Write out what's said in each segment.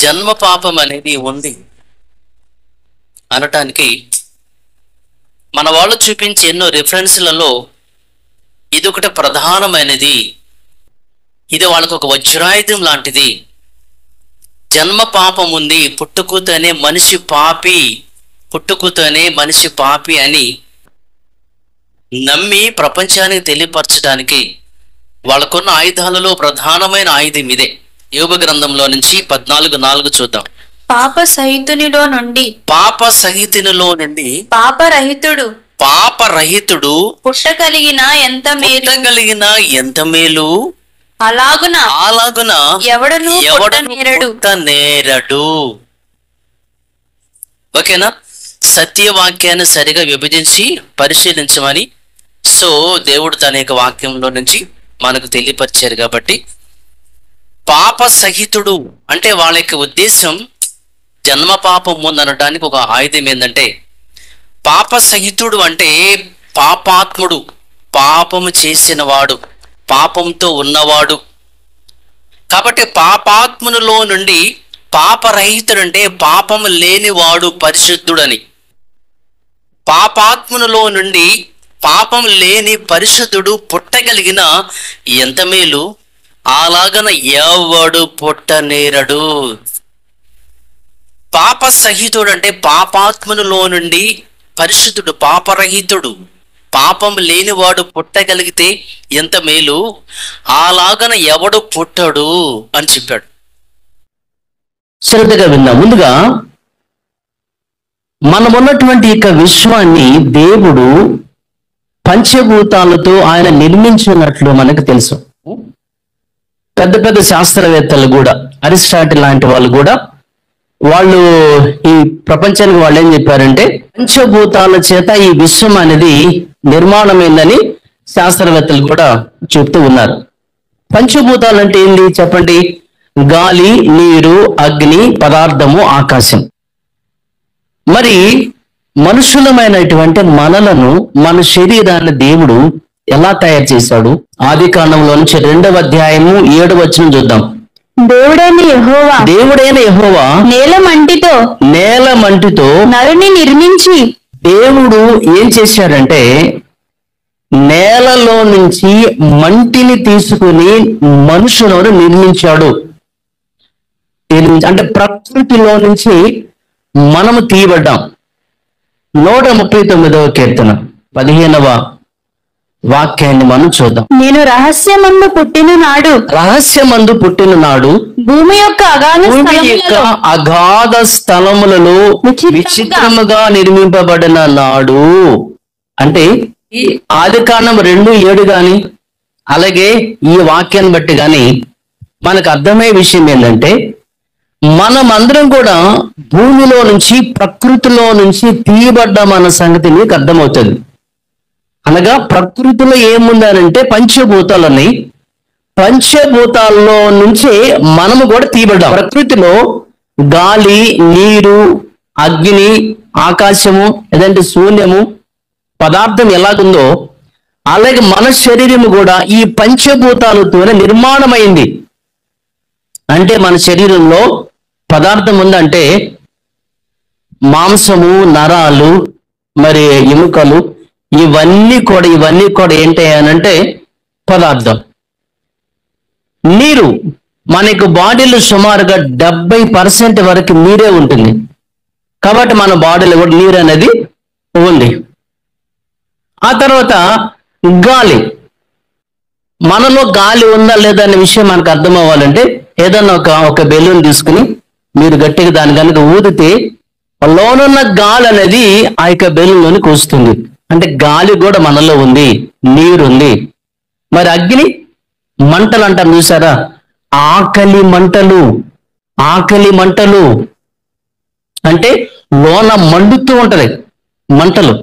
జన్మ పాపం అనేది ఉంది అనటానికి మన వాళ్ళు చూపించే ఎన్నో రిఫరెన్స్లలో ఇది ఒకటి ప్రధానమైనది. ఇది వాళ్ళకు ఒక వజ్రాయుధం లాంటిది. జన్మ పాపం ఉంది, పుట్టుకతోనే మనిషి పాపి, పుట్టుకతోనే మనిషి పాపి అని నమ్మి ప్రపంచానికి తెలియపరచడానికి వాళ్ళకున్న ఆయుధాలలో ప్రధానమైన ఆయుధం ఇదే. యోబు గ్రంథంలో నుంచి 14:4 చూద్దాం. పాప సహితునిలో నుండి పాపరహితుడు పుట్టగలిగిన ఎంత మేలు అలాగున ఎవడను పుట్టనేరడు. ఓకేనా? సత్యవాక్యాన్ని సరిగా విభజించి పరిశీలించమని దేవుడు తన యొక్క వాక్యంలో నుంచి మనకు తెలియపరిచారు. కాబట్టి పాప సహితుడు అంటే వాళ్ళ యొక్క ఉద్దేశం జన్మ పాపం ఉందనడానికి ఒక ఆయుధం ఏంటంటే, పాప సహితుడు అంటే పాపాత్ముడు, పాపము చేసినవాడు, పాపంతో ఉన్నవాడు. కాబట్టి పాపాత్మునిలో నుండి పాపరహితుడు అంటే పాపము లేనివాడు, పరిశుద్ధుడని. పాపాత్మునిలో నుండి పాపం లేని పరిశుద్ధుడు పుట్టగలిగిన ఎంత మేలు, అలాగన ఎవడు పుట్టనేరడు. పాప సహితుడు అంటే పాపాత్మునిలో నుండి పరిశుద్ధుడు, పాపరహితుడు, పాపం లేనివాడు పుట్టగలిగితే ఎంత మేలు, అలాగన ఎవడు పుట్టడు అని చెప్పాడు. శ్రద్ధగా విందాం. ముందుగా మనమున్నటువంటి యొక్క విశ్వాన్ని దేవుడు పంచభూతాలతో ఆయన నిర్మించినట్లు మనకు తెలుసు. పెద్ద పెద్ద శాస్త్రవేత్తలు కూడా, అరిస్టాటిల్ లాంటి వాళ్ళు కూడా, వాళ్ళు ఈ ప్రపంచానికి వాళ్ళు ఏం చెప్పారంటే పంచభూతాల చేత ఈ విశ్వం అనేది నిర్మాణమైందని శాస్త్రవేత్తలు కూడా చెప్తూ ఉన్నారు. పంచభూతాలు అంటే ఏంటి చెప్పండి? గాలి, నీరు, అగ్ని, పదార్థము, ఆకాశం. మరి మనుషులమైనటువంటి మనలను, మన శరీరాన్ని దేవుడు ఎలా తయారు చేశాడు? ఆదికాండంలో నుంచి 2వ అధ్యాయము 7వ వచనం చూద్దాం. దేవుడైన యెహోవా నేల మంటితో నరుని నిర్మించి, దేవుడు ఏం చేశాడంటే నేలలో నుంచి మంటిని తీసుకుని మనుషులను నిర్మించాడు. అంటే ప్రకృతిలో నుంచి మనము తీయబడ్డాం. 139వ కీర్తన 15వ వాక్యాన్ని మనం చూద్దాం. నేను రహస్యమందు పుట్టిన నాడు భూమి యొక్క అగాధ స్థలములలో విచిత్రముగా నిర్మింపబడిన నాడు. అంటే ఈ ఆదికాండం 2:7 గాని, అలాగే ఈ వాక్యాన్ని బట్టి గాని మనకు అర్థమయ్యే విషయం ఏంటంటే, మనమందరం కూడా భూమిలో నుంచి, ప్రకృతిలో నుంచి తీయబడ్డామన్న సంగతి మీకు అర్థమవుతుంది. అనగా ప్రకృతిలో ఏముందనంటే పంచభూతాలని, పంచభూతాల్లో నుంచి మనము కూడా తీయబడ్డాం. ప్రకృతిలో గాలి, నీరు, అగ్ని, ఆకాశము, ఏదంటే శూన్యము, పదార్థం ఎలాగుందో అలాగే మన శరీరము కూడా ఈ పంచభూతాలతోనే నిర్మాణమైంది. అంటే మన శరీరంలో పదార్థం ఉందంటే మాంసము, నరాలు, మరి ఎముకలు, ఇవన్నీ కూడా ఏంటంటే పదార్థం. నీరు, మనకు బాడీలో సుమారుగా 70% వరకు నీరే ఉంటుంది. కాబట్టి మన బాడీలో కూడా నీరు అనేది ఉంది. ఆ తర్వాత గాలి, మనలో గాలి ఉందా లేదా అనే విషయం మనకు అర్థం అవ్వాలంటే ఏదన్నా ఒక బెలూన్ తీసుకుని మీరు గట్టిగా దాని కనుక ఊదితే లోనున్న గాలి అనేది ఆ యొక్క బెలూన్లోనికి వస్తుంది. అంటే గాలి కూడా మనలో ఉంది, నీరుంది. మరి అగ్ని, మంటలు అంటారు చూసారా? ఆకలి మంటలు అంటే లోన మండుతూ ఉంటది మంటలు.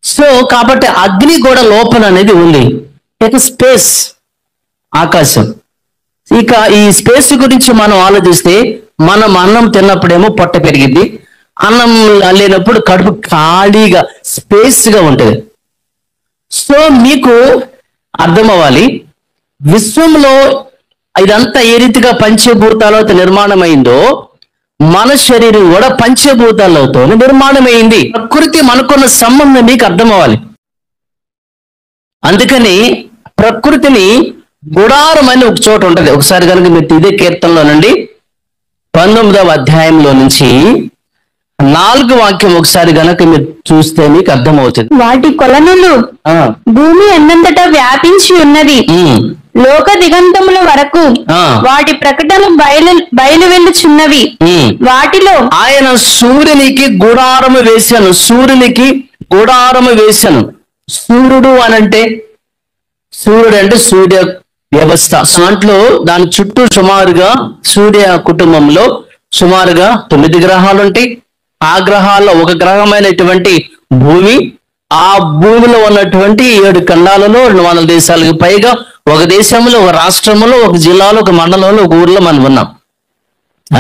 సో కాబట్టి అగ్ని కూడా లోపల అనేది ఉంది. ఇక స్పేస్, ఆకాశం. ఇక ఈ స్పేస్ గురించి మనం ఆలోచిస్తే, మనం అన్నం తిన్నప్పుడేమో పొట్ట పెరిగింది, అన్నం లేనప్పుడు కడుపు ఖాళీగా స్పేస్గా ఉంటుంది. సో మీకు అర్థం అవ్వాలి, విశ్వంలో ఇదంతా ఏ రీతిగా పంచభూతాలతో నిర్మాణమైందో మన శరీరం కూడా పంచభూతాలతో నిర్మాణమైంది. ప్రకృతి మనకున్న సంబంధం మీకు అర్థం అవ్వాలి. అందుకని ప్రకృతిని గుడారం అని ఒక చోట ఉంటది. ఒకసారి కనుక మీరు ఇదే కీర్తనలో నుండి 19వ అధ్యాయంలో నుంచి 4వ వాక్యం ఒకసారి గనక మీరు చూస్తే మీకు అర్థమవుతుంది. వాటి కొలనులు భూమి అన్నంతటా వ్యాపించి ఉన్నది. లోక దిగంతముల వరకు వాటి ప్రకటన బయలు వెళ్ళుచున్నవి. వాటిలో ఆయన సూర్యునికి గుడారము వేశాను. సూర్యునికి గుడారము వేశాను. సూర్యుడు అనంటే సూర్యుడు అంటే సూర్య వ్యవస్థ. దాంట్లో దాని చుట్టూ సుమారుగా సూర్య కుటుంబంలో సుమారుగా 9 గ్రహాలు ఉంటాయి. ఆ గ్రహాల్లో ఒక గ్రహమైనటువంటి భూమి, ఆ భూమిలో ఉన్నటువంటి 7 ఖండాలలో 200 దేశాలకు పైగా, ఒక దేశంలో, ఒక రాష్ట్రంలో, ఒక జిల్లాలో, ఒక మండలంలో, ఒక ఊర్లో మనం ఉన్నాం.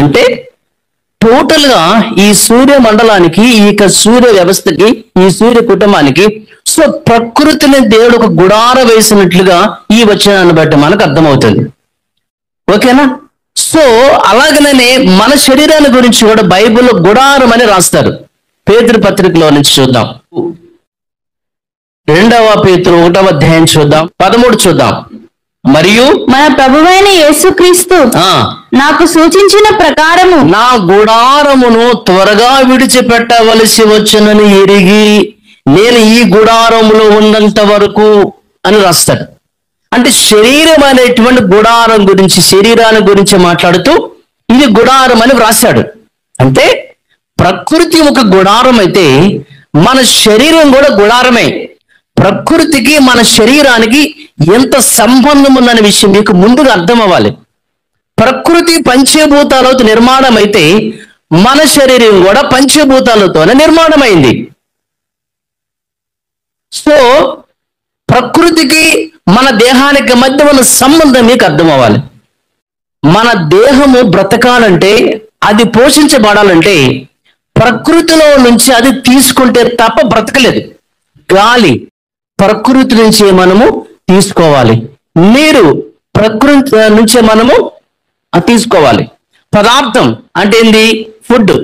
అంటే టోటల్ గా ఈ సూర్య మండలానికి, ఈ సూర్య వ్యవస్థకి, ఈ సూర్య కుటుంబానికి సో ప్రకృతిని దేవుడు ఒక గుడార వేసినట్లుగా ఈ వచనాన్ని బట్టి మనకు అర్థమవుతుంది. ఓకేనా? సో అలాగనే మన శరీరాన్ని గురించి కూడా బైబిల్లో గుడారం అని రాస్తారు. పేతురు పత్రికలో నుంచి చూద్దాం. 2వ పేతురు 1వ అధ్యాయం చూద్దాం, 13 చూద్దాం. మరియు మన ప్రభువైన యేసుక్రీస్తు నాకు సూచించిన ప్రకారము నా గుడారమును త్వరగా విడిచిపెట్టవలసి వచ్చునని ఎరిగి నేను ఈ గుడారములో ఉన్నంత వరకు అని రాస్తాడు. అంటే శరీరం అనేటువంటి గుడారం గురించి, శరీరాన్ని గురించి మాట్లాడుతూ ఇది గుడారం అని వ్రాశాడు. అంటే ప్రకృతి ఒక గుడారం అయితే మన శరీరం కూడా గుడారమే. ప్రకృతికి మన శరీరానికి ఎంత సంబంధం ఉందనే విషయం మీకు ముందుగా అర్థం అవ్వాలి. ప్రకృతి పంచభూతాలతో నిర్మాణం అయితే మన శరీరం కూడా పంచభూతాలతోనే నిర్మాణమైంది. సో ప్రకృతికి మన దేహానికి మధ్య ఉన్న సంబంధం మీకు అర్థం అవ్వాలి. మన దేహము బ్రతకాలంటే, అది పోషించబడాలంటే ప్రకృతిలో నుంచి అది తీసుకుంటే తప్ప బ్రతకలేదు. గాలి ప్రకృతి నుంచి మనము తీసుకోవాలి, నీరు ప్రకృతి నుంచే మనము తీసుకోవాలి. పదార్థం అంటే ఏంది? ఫుడ్,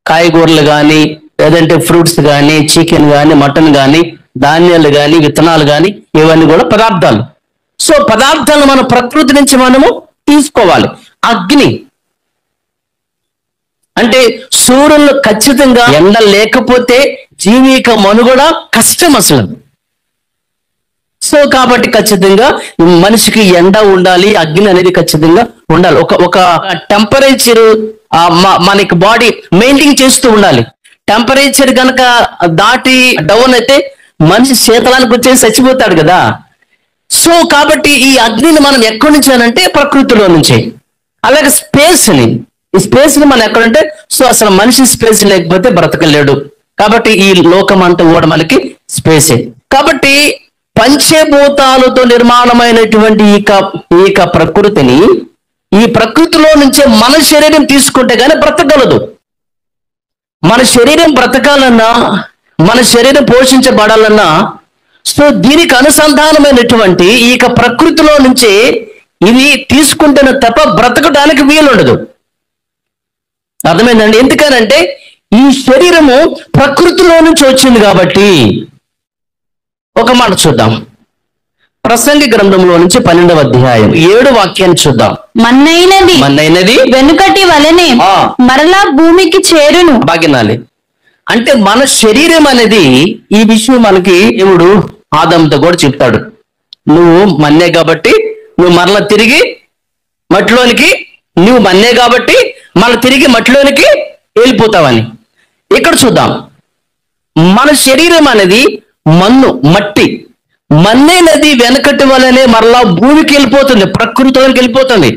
కాయగూరలు కానీ, లేదంటే ఫ్రూట్స్ కానీ, చికెన్ కానీ, మటన్ కానీ, ధాన్యాలు కానీ, విత్తనాలు కానీ, ఇవన్నీ కూడా పదార్థాలు. సో పదార్థాలు మన ప్రకృతి నుంచి మనము తీసుకోవాలి. అగ్ని అంటే సూర్యులు ఖచ్చితంగా ఎండ లేకపోతే జీవిక మనుగడ కష్టం అసలు. సో కాబట్టి ఖచ్చితంగా మనిషికి ఎండ ఉండాలి, అగ్ని అనేది ఖచ్చితంగా ఉండాలి. ఒక టెంపరేచర్ మనకి బాడీ మెయింటైన్ చేస్తూ ఉండాలి. టెంపరేచర్ కనుక దాటి డౌన్ అయితే మనిషి శీతలానికి వచ్చేసి చచ్చిపోతాడు కదా. సో కాబట్టి ఈ అగ్నిని మనం ఎక్కడి నుంచి అంటే ప్రకృతిలో నుంచి. అలాగే ఈ స్పేస్ ని మనం ఎక్కడంటే, సో అసలు మనిషి స్పేస్ లేకపోతే బ్రతకలేడు. కాబట్టి ఈ లోకం అంతా కూడా మనకి స్పేసే. కాబట్టి పంచభూతాలతో నిర్మాణమైనటువంటి ఈ ప్రకృతిని, ఈ ప్రకృతిలో నుంచే మన శరీరం తీసుకుంటే గానీ బ్రతకగలదు. మన శరీరం బ్రతకాలన్నా, మన శరీరం పోషించబడాలన్నా, సో దీనికి అనుసంధానమైనటువంటి ఈ ప్రకృతిలో నుంచి ఇది తీసుకుంటేనే తప్ప బ్రతకడానికి వీలుండదు. అర్థమైందండి? ఎందుకనంటే ఈ శరీరము ప్రకృతిలో నుంచి వచ్చింది కాబట్టి. ఒక మాట చూద్దాం, ప్రసంగి గ్రంథంలో నుంచి 12వ అధ్యాయం 7వ వాక్యాన్ని చూద్దాం. మన్నైనది వెనుకటి వలనే మరలా భూమికి చేరును. బాగినాలి. అంటే మన శరీరం అనేది, ఈ విషయం మనకి దేవుడు ఆదాముతో కూడా చెప్తాడు. నువ్వు మన్నే కాబట్టి నువ్వు మరలా తిరిగి మట్టిలోనికి, నువ్వు మన్నే కాబట్టి మళ్ళీ తిరిగి మట్టిలోనికి వెళ్ళిపోతావని. ఇక్కడ చూద్దాం, మన శరీరం అనేది మట్టి. మన్నే నది వెనకటి వలనే మరలా భూమికి వెళ్ళిపోతుంది, ప్రకృతిలోకి వెళ్ళిపోతుంది.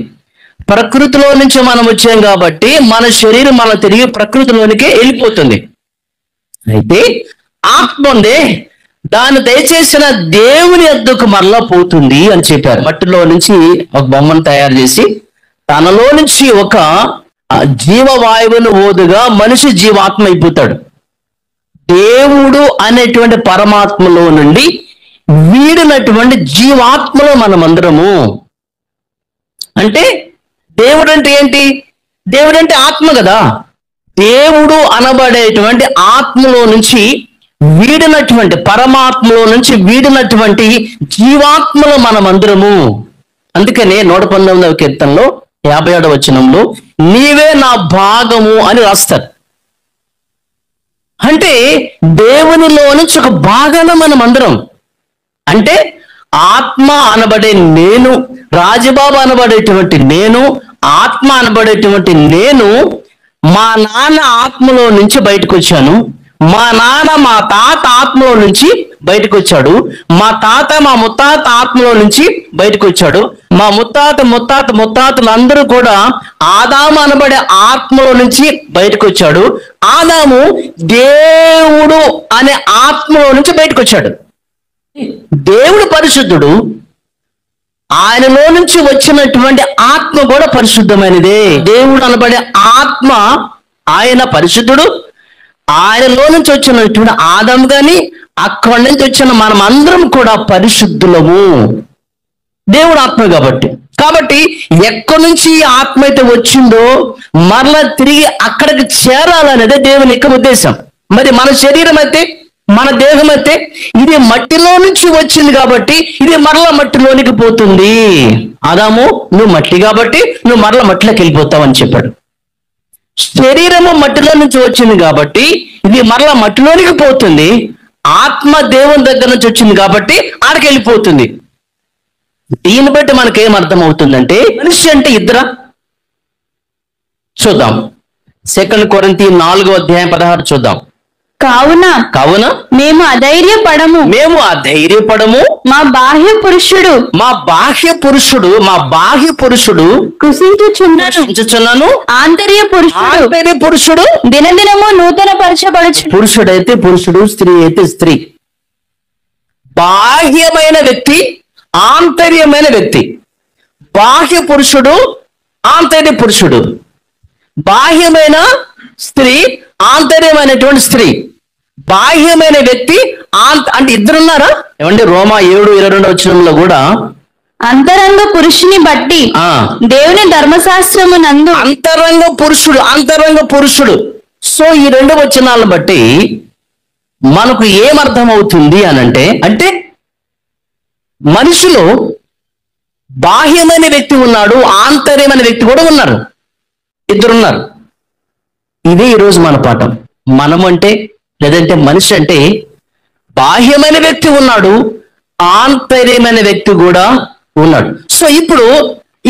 ప్రకృతిలో నుంచి మనం వచ్చాం కాబట్టి మన శరీరం మళ్ళీ తిరిగి ప్రకృతిలోనికి వెళ్ళిపోతుంది. అయితే ఆత్మ ఉందే, దాన్ని దయచేసిన దేవుని యొద్దకు మరలా పోతుంది అని చెప్పారు. మట్టిలో నుంచి ఒక బొమ్మను తయారు చేసి తనలో నుంచి ఒక జీవవాయువును ఓదుగా మనిషి జీవాత్మ అయిపోతాడు. దేవుడు అనేటువంటి పరమాత్మలో నుండి వీడినటువంటి జీవాత్మలో మనమందరము. అంటే దేవుడు అంటే ఏంటి? దేవుడు అంటే ఆత్మ కదా. దేవుడు అనబడేటువంటి ఆత్మలో నుంచి వీడినటువంటి, పరమాత్మలో నుంచి వీడినటువంటి జీవాత్మలు మనమందరము. అందుకనే 119వ కీర్తనలో 57వ వచనంలో నీవే నా భాగము అని రాస్తారు. అంటే దేవునిలో నుంచి ఒక భాగాన మనం అందరం. అంటే ఆత్మ అనబడే నేను, రాజబాబు అనబడేటువంటి నేను, ఆత్మ అనబడేటువంటి నేను మా నాన్న ఆత్మలో నుంచి బయటకు వచ్చాను. మా నాన్న మా తాత ఆత్మలో నుంచి బయటకు వచ్చాడు. మా తాత మా ముత్తాత ఆత్మలో నుంచి బయటకు వచ్చాడు. మా ముత్తాతలు అందరూ కూడా ఆదాము అనబడే ఆత్మలో నుంచి బయటకు వచ్చాడు. ఆదాము దేవుడు అనే ఆత్మలో నుంచి బయటకు వచ్చాడు. దేవుడు పరిశుద్ధుడు, ఆయనలో నుంచి వచ్చినటువంటి ఆత్మ కూడా పరిశుద్ధమైనదే. దేవుడు అనబడే ఆత్మ ఆయన పరిశుద్ధుడు, ఆయనలో నుంచి వచ్చినటువంటి ఆదాము గాని అక్కడి నుంచి వచ్చిన మనం అందరం కూడా పరిశుద్ధులము. దేవుడు ఆత్మ కాబట్టి ఎక్కడి నుంచి ఆత్మ అయితే వచ్చిందో మరలా తిరిగి అక్కడికి చేరాలనేదే దేవుని యొక్క ఉద్దేశం. మరి మన శరీరం అయితే, మన దేహం అయితే ఇది మట్టిలో నుంచి వచ్చింది కాబట్టి ఇది మరలా మట్టిలోనికి పోతుంది. ఆదాము నువ్వు మట్టి కాబట్టి నువ్వు మరలా మట్టిలోకి వెళ్ళిపోతావు అని చెప్పాడు. శరీరము మట్టిలో నుంచి వచ్చింది కాబట్టి ఇది మరలా మట్టిలోనికి పోతుంది. ఆత్మ దేవుని దగ్గర నుంచి వచ్చింది కాబట్టి ఆడికి వెళ్ళిపోతుంది. దీన్ని బట్టి మనకేం అర్థం అవుతుందంటే మనిషి అంటే ఇద్దరా? చూద్దాం. 2 కొరింథీ 4:16 చూద్దాం. కావున మేము అధైర్యపడము మా బాహ్య పురుషుడు కృషించుచున్నాను ఆంతర్య పురుషుడు దినదినము నూతన పరచబడుచు. పురుషుడైతే పురుషుడు, స్త్రీ అయితే స్త్రీ. బాహ్యమైన వ్యక్తి, ఆంతర్యమైన వ్యక్తి. బాహ్య పురుషుడు, ఆంతర్య పురుషుడు. బాహ్యమైన స్త్రీ, ఆంతర్యమైనటువంటి స్త్రీ. బాహ్యమైన వ్యక్తి అంటే ఇద్దరున్నారా? ఏమంటే రోమా 7:22 వచనంలో కూడా అంతరంగ పురుషుని బట్టి దేవుని ధర్మశాస్త్రము నందు అంతరంగ పురుషుడు. సో ఈ 2 వచనాలను బట్టి మనకు ఏమర్థం అవుతుంది అంటే మనిషిలో బాహ్యమైన వ్యక్తి ఉన్నాడు, ఆంతర్యమైన వ్యక్తి కూడా ఉన్నారు. ఇద్దరున్నారు. ఇదే ఈరోజు మన పాఠం. మనం అంటే, లేదంటే మనిషి అంటే బాహ్యమైన వ్యక్తి ఉన్నాడు, ఆంతర్యమైన వ్యక్తి కూడా ఉన్నాడు. సో ఇప్పుడు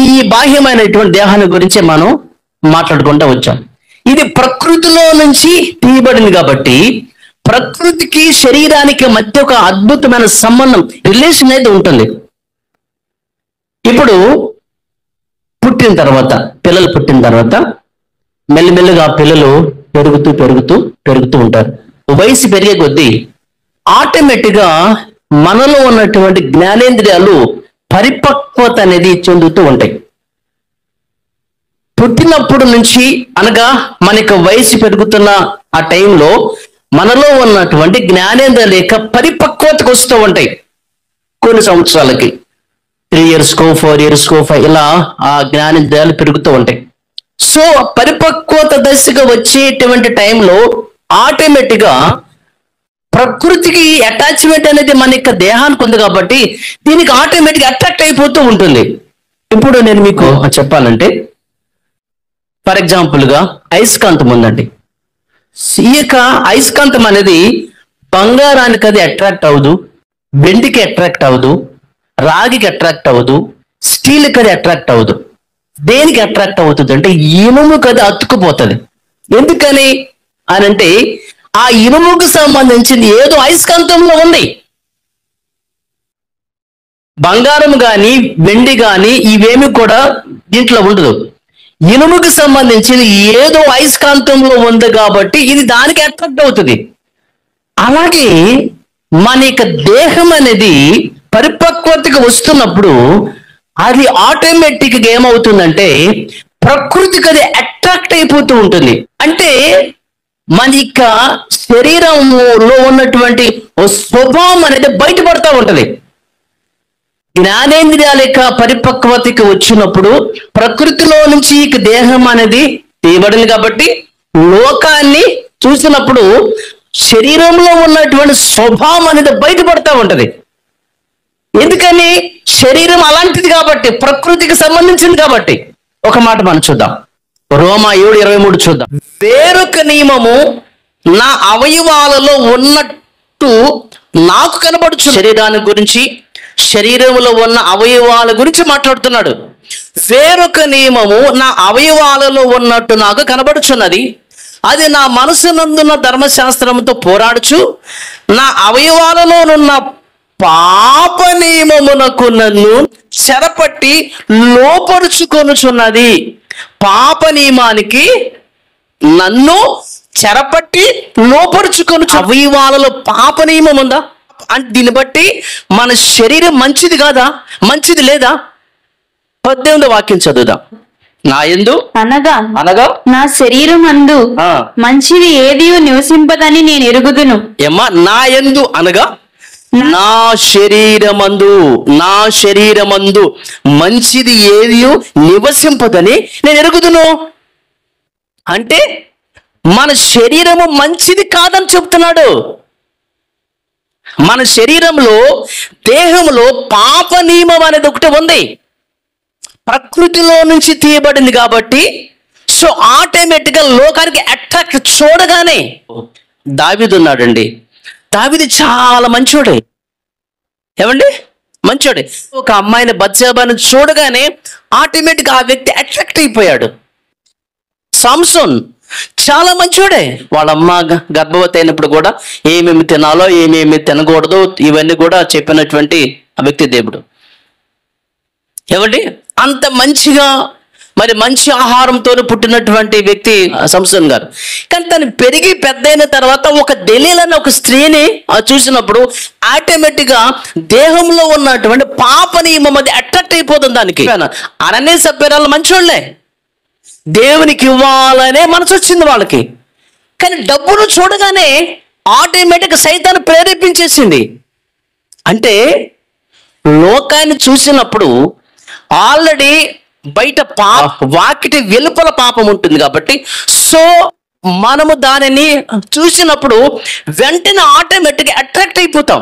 ఈ బాహ్యమైనటువంటి దేహాన్ని గురించి మనం మాట్లాడుకుంటూ వచ్చాం. ఇది ప్రకృతిలో నుంచి తీయబడింది కాబట్టి ప్రకృతికి శరీరానికి మధ్య ఒక అద్భుతమైన సంబంధం, రిలేషన్ అయితే ఉంటుంది. ఇప్పుడు పిల్లలు పుట్టిన తర్వాత మెల్లిమెల్లిగా పిల్లలు పెరుగుతూ ఉంటారు. వయసు పెరిగే కొద్దీ ఆటోమేటిక్గా మనలో ఉన్నటువంటి జ్ఞానేంద్రియాలు పరిపక్వత అనేది చెందుతూ ఉంటాయి. పుట్టినప్పుడు నుంచి అనగా మనకి వయసు పెరుగుతున్న ఆ టైంలో మనలో ఉన్నటువంటి జ్ఞానేంద్రియాల యొక్క పరిపక్వతకు వస్తూ ఉంటాయి. కొన్ని సంవత్సరాలకి 3 yearsకో 4 yearsకో ఇలా ఆ జ్ఞానేంద్రియాలు పెరుగుతూ ఉంటాయి. సో పరిపక్వత దశగా వచ్చేటువంటి టైంలో ఆటోమేటిక్గా ప్రకృతికి అటాచ్మెంట్ అనేది మన యొక్క దేహానికి ఉంది కాబట్టి దీనికి ఆటోమేటిక్గా అట్రాక్ట్ అయిపోతూ ఉంటుంది. ఇప్పుడు నేను మీకు చెప్పాలంటే, ఫర్ ఎగ్జాంపుల్గా అయస్కాంతం ఉందండి. ఈ యొక్క అయస్కాంతం అనేది బంగారానికి అది అట్రాక్ట్ అవ్వదు, వెండికి అట్రాక్ట్ అవ్వదు, రాగికి అట్రాక్ట్ అవ్వదు, స్టీల్కి అది అట్రాక్ట్ అవ్వదు. దేనికి అట్రాక్ట్ అవుతుంది అంటే ఇనుముకి అది అతుక్కుపోతుంది. ఎందుకని అంటే ఆ ఇనుముకు సంబంధించింది ఏదో అయస్కాంతంలో ఉంది. బంగారం కానీ వెండి కానీ ఇవేమి కూడా దీంట్లో ఉండదు. ఇనుముకి సంబంధించింది ఏదో అయస్కాంతంలో ఉంది కాబట్టి ఇది దానికి అట్రాక్ట్ అవుతుంది. అలాగే మన యొక్క దేహం అనేది పరిపక్వతకు వస్తున్నప్పుడు అది ఆటోమేటిక్గా ఏమవుతుందంటే ప్రకృతికి అది అట్రాక్ట్ అయిపోతూ ఉంటుంది. అంటే మన యొక్క శరీరంలో ఉన్నటువంటి స్వభావం అనేది బయటపడుతూ ఉంటుంది. జ్ఞానేంద్రియాల యొక్క పరిపక్వతకి వచ్చినప్పుడు ప్రకృతిలో నుంచి ఇక దేహం అనేది తీయబడింది కాబట్టి లోకాన్ని చూసినప్పుడు శరీరంలో ఉన్నటువంటి స్వభావం అనేది బయటపడతా ఉంటది. ఎందుకని? శరీరం అలాంటిది కాబట్టి, ప్రకృతికి సంబంధించింది కాబట్టి. ఒక మాట మనం చూద్దాం, రోమా 7:23 చూద్దాం. వేరొక నియమము నా అవయవాలలో ఉన్నట్టు నాకు కనబడుచు. శరీరాన్ని గురించి, శరీరంలో ఉన్న అవయవాల గురించి మాట్లాడుతున్నాడు. వేరొక నియమము నా అవయవాలలో ఉన్నట్టు నాకు కనబడుచున్నది, అది నా మనసునందున్న ధర్మశాస్త్రంతో పోరాడుచు నా అవయవాలలోనున్న పాప నియమమునకు నన్ను చెరపట్టి లోపరుచుకొనుచున్నది. పాప నియమానికి నన్ను చెరపట్టి లోపరుచుకొను. అవయవాలలో పాప నియమం ఉందా అంటే దీన్ని బట్టి మన శరీరం మంచిది కాదా? మంచిది లేదా? 18వ వాక్యం చదువుదాం. నా యందు అనగా నా శరీరం అందు మంచిది ఏది నివసింపదని నేను ఎరుగుదును. ఏమ్మా, నా యందు అనగా నా శరీరమందు మంచిది ఏది నివసింపదని నేను ఎరుగుదును. అంటే మన శరీరము మంచిది కాదని చెప్తున్నాడు. మన శరీరంలో, దేహంలో పాప నియమం అనేది ఒకటి ఉంది. ప్రకృతిలో నుంచి తీయబడింది కాబట్టి సో ఆటోమేటిక్గా లోకానికి అట్రాక్ట్. చూడగానే దావీదు ఉన్నాడండి, దావీదు చాలా మంచోడే. ఏమండి? మంచోడే. ఒక అమ్మాయిని బత్షెబాను చూడగానే ఆటోమేటిక్గా ఆ వ్యక్తి అట్రాక్ట్ అయిపోయాడు. సాంసోన్ చాలా మంచోడే. వాళ్ళ అమ్మ గర్భవతి అయినప్పుడు కూడా ఏమేమి తినాలో ఏమేమి తినకూడదు ఇవన్నీ కూడా చెప్పినటువంటి ఆ వ్యక్తి దేవుడు. ఏమండి? అంత మంచిగా మరి మంచి ఆహారంతో పుట్టినటువంటి వ్యక్తి సంసోన్ గారు. కానీ తను పెరిగి పెద్ద అయిన తర్వాత ఒక దెలీలా అనే ఒక స్త్రీని చూసినప్పుడు ఆటోమేటిక్గా దేహంలో ఉన్నటువంటి పాప నియమం అది అట్రాక్ట్ అయిపోతుంది దానికి. అననే సభ్యురాలు మంచోళ్ళే, దేవునికి ఇవ్వాలనే మనసు వచ్చింది వాళ్ళకి. కానీ డబ్బును చూడగానే ఆటోమేటిక్ సైతాన్ని ప్రేరేపించేసింది. అంటే లోకాన్ని చూసినప్పుడు ఆల్రెడీ బయట వాకిటి వెలుపల పాపం ఉంటుంది కాబట్టి సో మనము దానిని చూసినప్పుడు వెంటనే ఆటోమేటిక్గా అట్రాక్ట్ అయిపోతాం.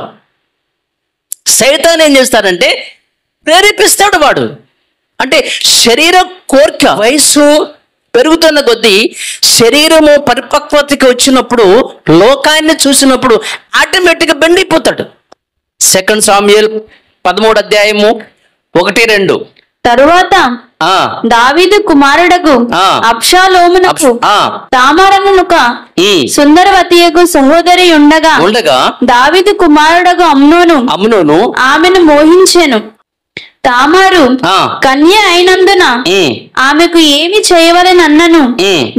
సైతాన్ ఏం చేస్తాడంటే ప్రేరేపిస్తాడు వాడు. అంటే శరీర కోరిక వయసు పెరుగుతున్న కొద్దీ శరీరము పరిపక్వతకి వచ్చినప్పుడు లోకాన్ని చూసినప్పుడు ఆటోమేటిక్గా బెండ్ అయిపోతాడు. 2 సామ్యూయల్ 13:1-2. తరువాత దావీదు కుమారుడకు అబ్షాలోమునకు తామారనుక సుందరవతియకు సహోదరి ఉండగా దావీదు కుమారుడకు అమ్నోను ఆమెను మోహించెను. తామారు కన్య అయినందున ఆమెకు ఏమి చేయవలెనన్నను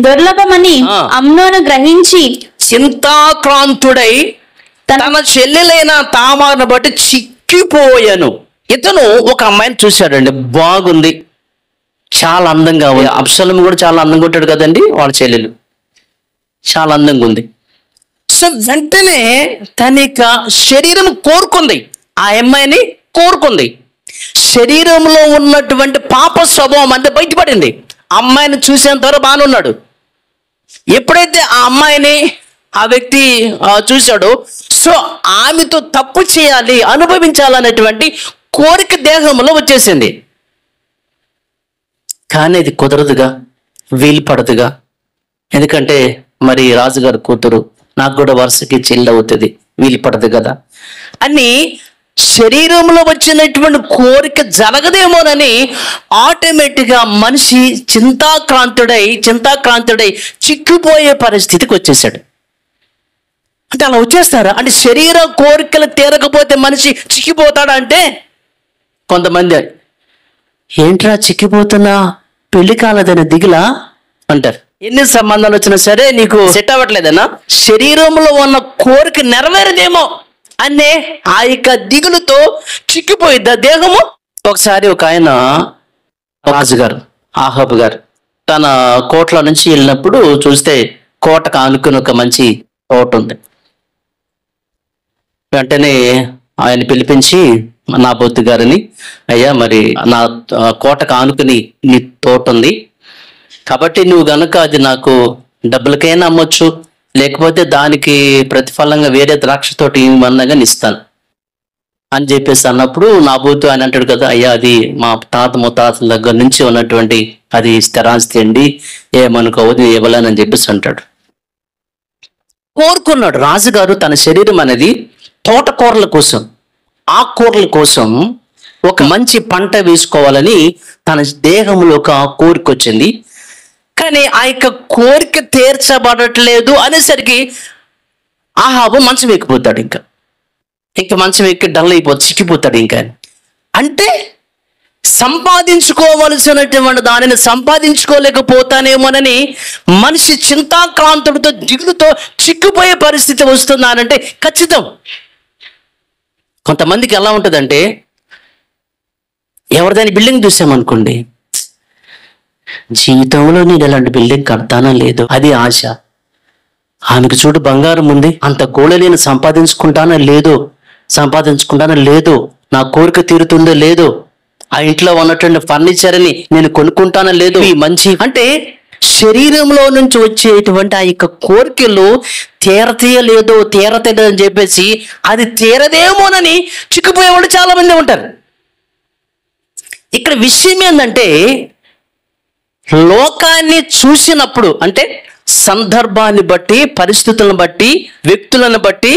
దుర్లభమని అమ్నోను గ్రహించి చింతాక్రాంతుడై తన చెల్లెలైన తామారును బట్టి చిక్కిపోయాను. ఇతను ఒక అమ్మాయిని చూశాడండి, బాగుంది, చాలా అందంగా ఉంది. అబ్షాలోము కూడా చాలా అందంగా ఉంటాడు కదండి, వాళ్ళ చెల్లెలు చాలా అందంగా ఉంది. సో వెంటనే తన యొక్క శరీరం కోరుకుంది, ఆ అమ్మాయిని కోరుకుంది. శరీరంలో ఉన్నటువంటి పాప స్వభావం అంతా బయటపడింది. అమ్మాయిని చూసేంత వరకు బాగానే ఉన్నాడు. ఎప్పుడైతే ఆ అమ్మాయిని ఆ వ్యక్తి చూశాడో సో ఆమెతో తప్పు చేయాలి, అనుభవించాలనేటువంటి కోరిక దేహంలో వచ్చేసింది. కానీ ఇది కుదరదుగా, వీలు పడదుగా. ఎందుకంటే మరి రాజుగారి కూతురు, నాకు కూడా వరుసకి చెల్లి అవుతుంది, వీలు పడదు కదా అని శరీరంలో వచ్చినటువంటి కోరిక జరగదేమోనని ఆటోమేటిక్గా మనిషి చింతాక్రాంతుడై చిక్కిపోయే పరిస్థితికి వచ్చేసాడు. అంటే అలా వచ్చేస్తారా? అంటే శరీర కోరికలు తీరకపోతే మనిషి చిక్కిపోతాడా? అంటే కొంతమంది ఏంట్రా చిక్కిపోతున్నా, పెళ్లి కాలేదన్న దిగులా అంటారు. ఎన్ని సంబంధాలు వచ్చినా సరే నీకు సెట్ అవ్వట్లేదన్నా, శరీరంలో ఉన్న కోరిక నెరవేరదేమో అనే ఆ యొక్క దిగులుతో చిక్కిపోయిద్దా దేహము. ఒకసారి ఒక ఆయన రాజుగారు ఆహాబు గారు తన కోటలో నుంచి వెళ్ళినప్పుడు చూస్తే కోటకు ఆనుకుని ఒక మంచి తోట ఉంది. వెంటనే ఆయన పిలిపించి నాబోతు గారిని, అయ్యా మరి నా కోటకు ఆనుకుని నీ తోట ఉంది కాబట్టి నువ్వు గనుక అది నాకు డబ్బులకైనా అమ్మొచ్చు, లేకపోతే దానికి ప్రతిఫలంగా వేరే ద్రాక్ష తోట ఇవ్వమన్నగా ఇస్తాను అని చెప్పేసి అన్నప్పుడు నాబోతు ఆయన అంటాడు కదా, అయ్యా అది మా తాత ముత్తాతల దగ్గర నుంచి ఉన్నటువంటి అది స్థిరాస్తి అండి, ఏమనుకోవద్దు ఇవ్వలేనని చెప్పేసి అంటాడు. కోరుకున్నాడు రాజుగారు తన శరీరం అనేది తోటకూరల కోసం, ఆకుకూరల కోసం ఒక మంచి పంట వేసుకోవాలని తన దేహంలో ఒక కోరిక వచ్చింది. కానీ ఆ యొక్క కోరిక తీర్చబడట్లేదు అనేసరికి ఆహాబు మంచం ఎక్కిపోతాడు. ఇంకా మంచం ఎక్కి డల్ అయిపోతాడు, చిక్కిపోతాడు. ఇంకా అంటే సంపాదించుకోవలసినటువంటి దానిని సంపాదించుకోలేకపోతానేమోనని మనిషి చింతాక్రాంతుడితో దిగులుతో చిక్కిపోయే పరిస్థితి వస్తుందానంటే ఖచ్చితం. కొంతమందికి ఎలా ఉంటుందంటే, ఎవరిదైనా బిల్డింగ్ చూసామనుకోండి, జీవితంలో నేను ఇలాంటి బిల్డింగ్ కడతానో లేదో అది ఆశ. ఆమెకు చూడు బంగారం ఉంది, అంత గోళ నేను సంపాదించుకుంటానో లేదో, నా కోరిక తీరుతుందో లేదో, ఆ ఇంట్లో ఉన్నటువంటి ఫర్నిచర్ని నేను కొనుక్కుంటానో లేదో, ఈ మంచి అంటే శరీరంలో నుంచి వచ్చేటువంటి ఆ యొక్క కోరికలు తీరతీయలేదో అని చెప్పేసి అది తీరదేమోనని చిక్కుపోయేవాళ్ళు చాలా మంది ఉంటారు. ఇక్కడ విషయం ఏంటంటే, లోకాన్ని చూసినప్పుడు అంటే సందర్భాన్ని బట్టి, పరిస్థితులను బట్టి, వ్యక్తులను బట్టి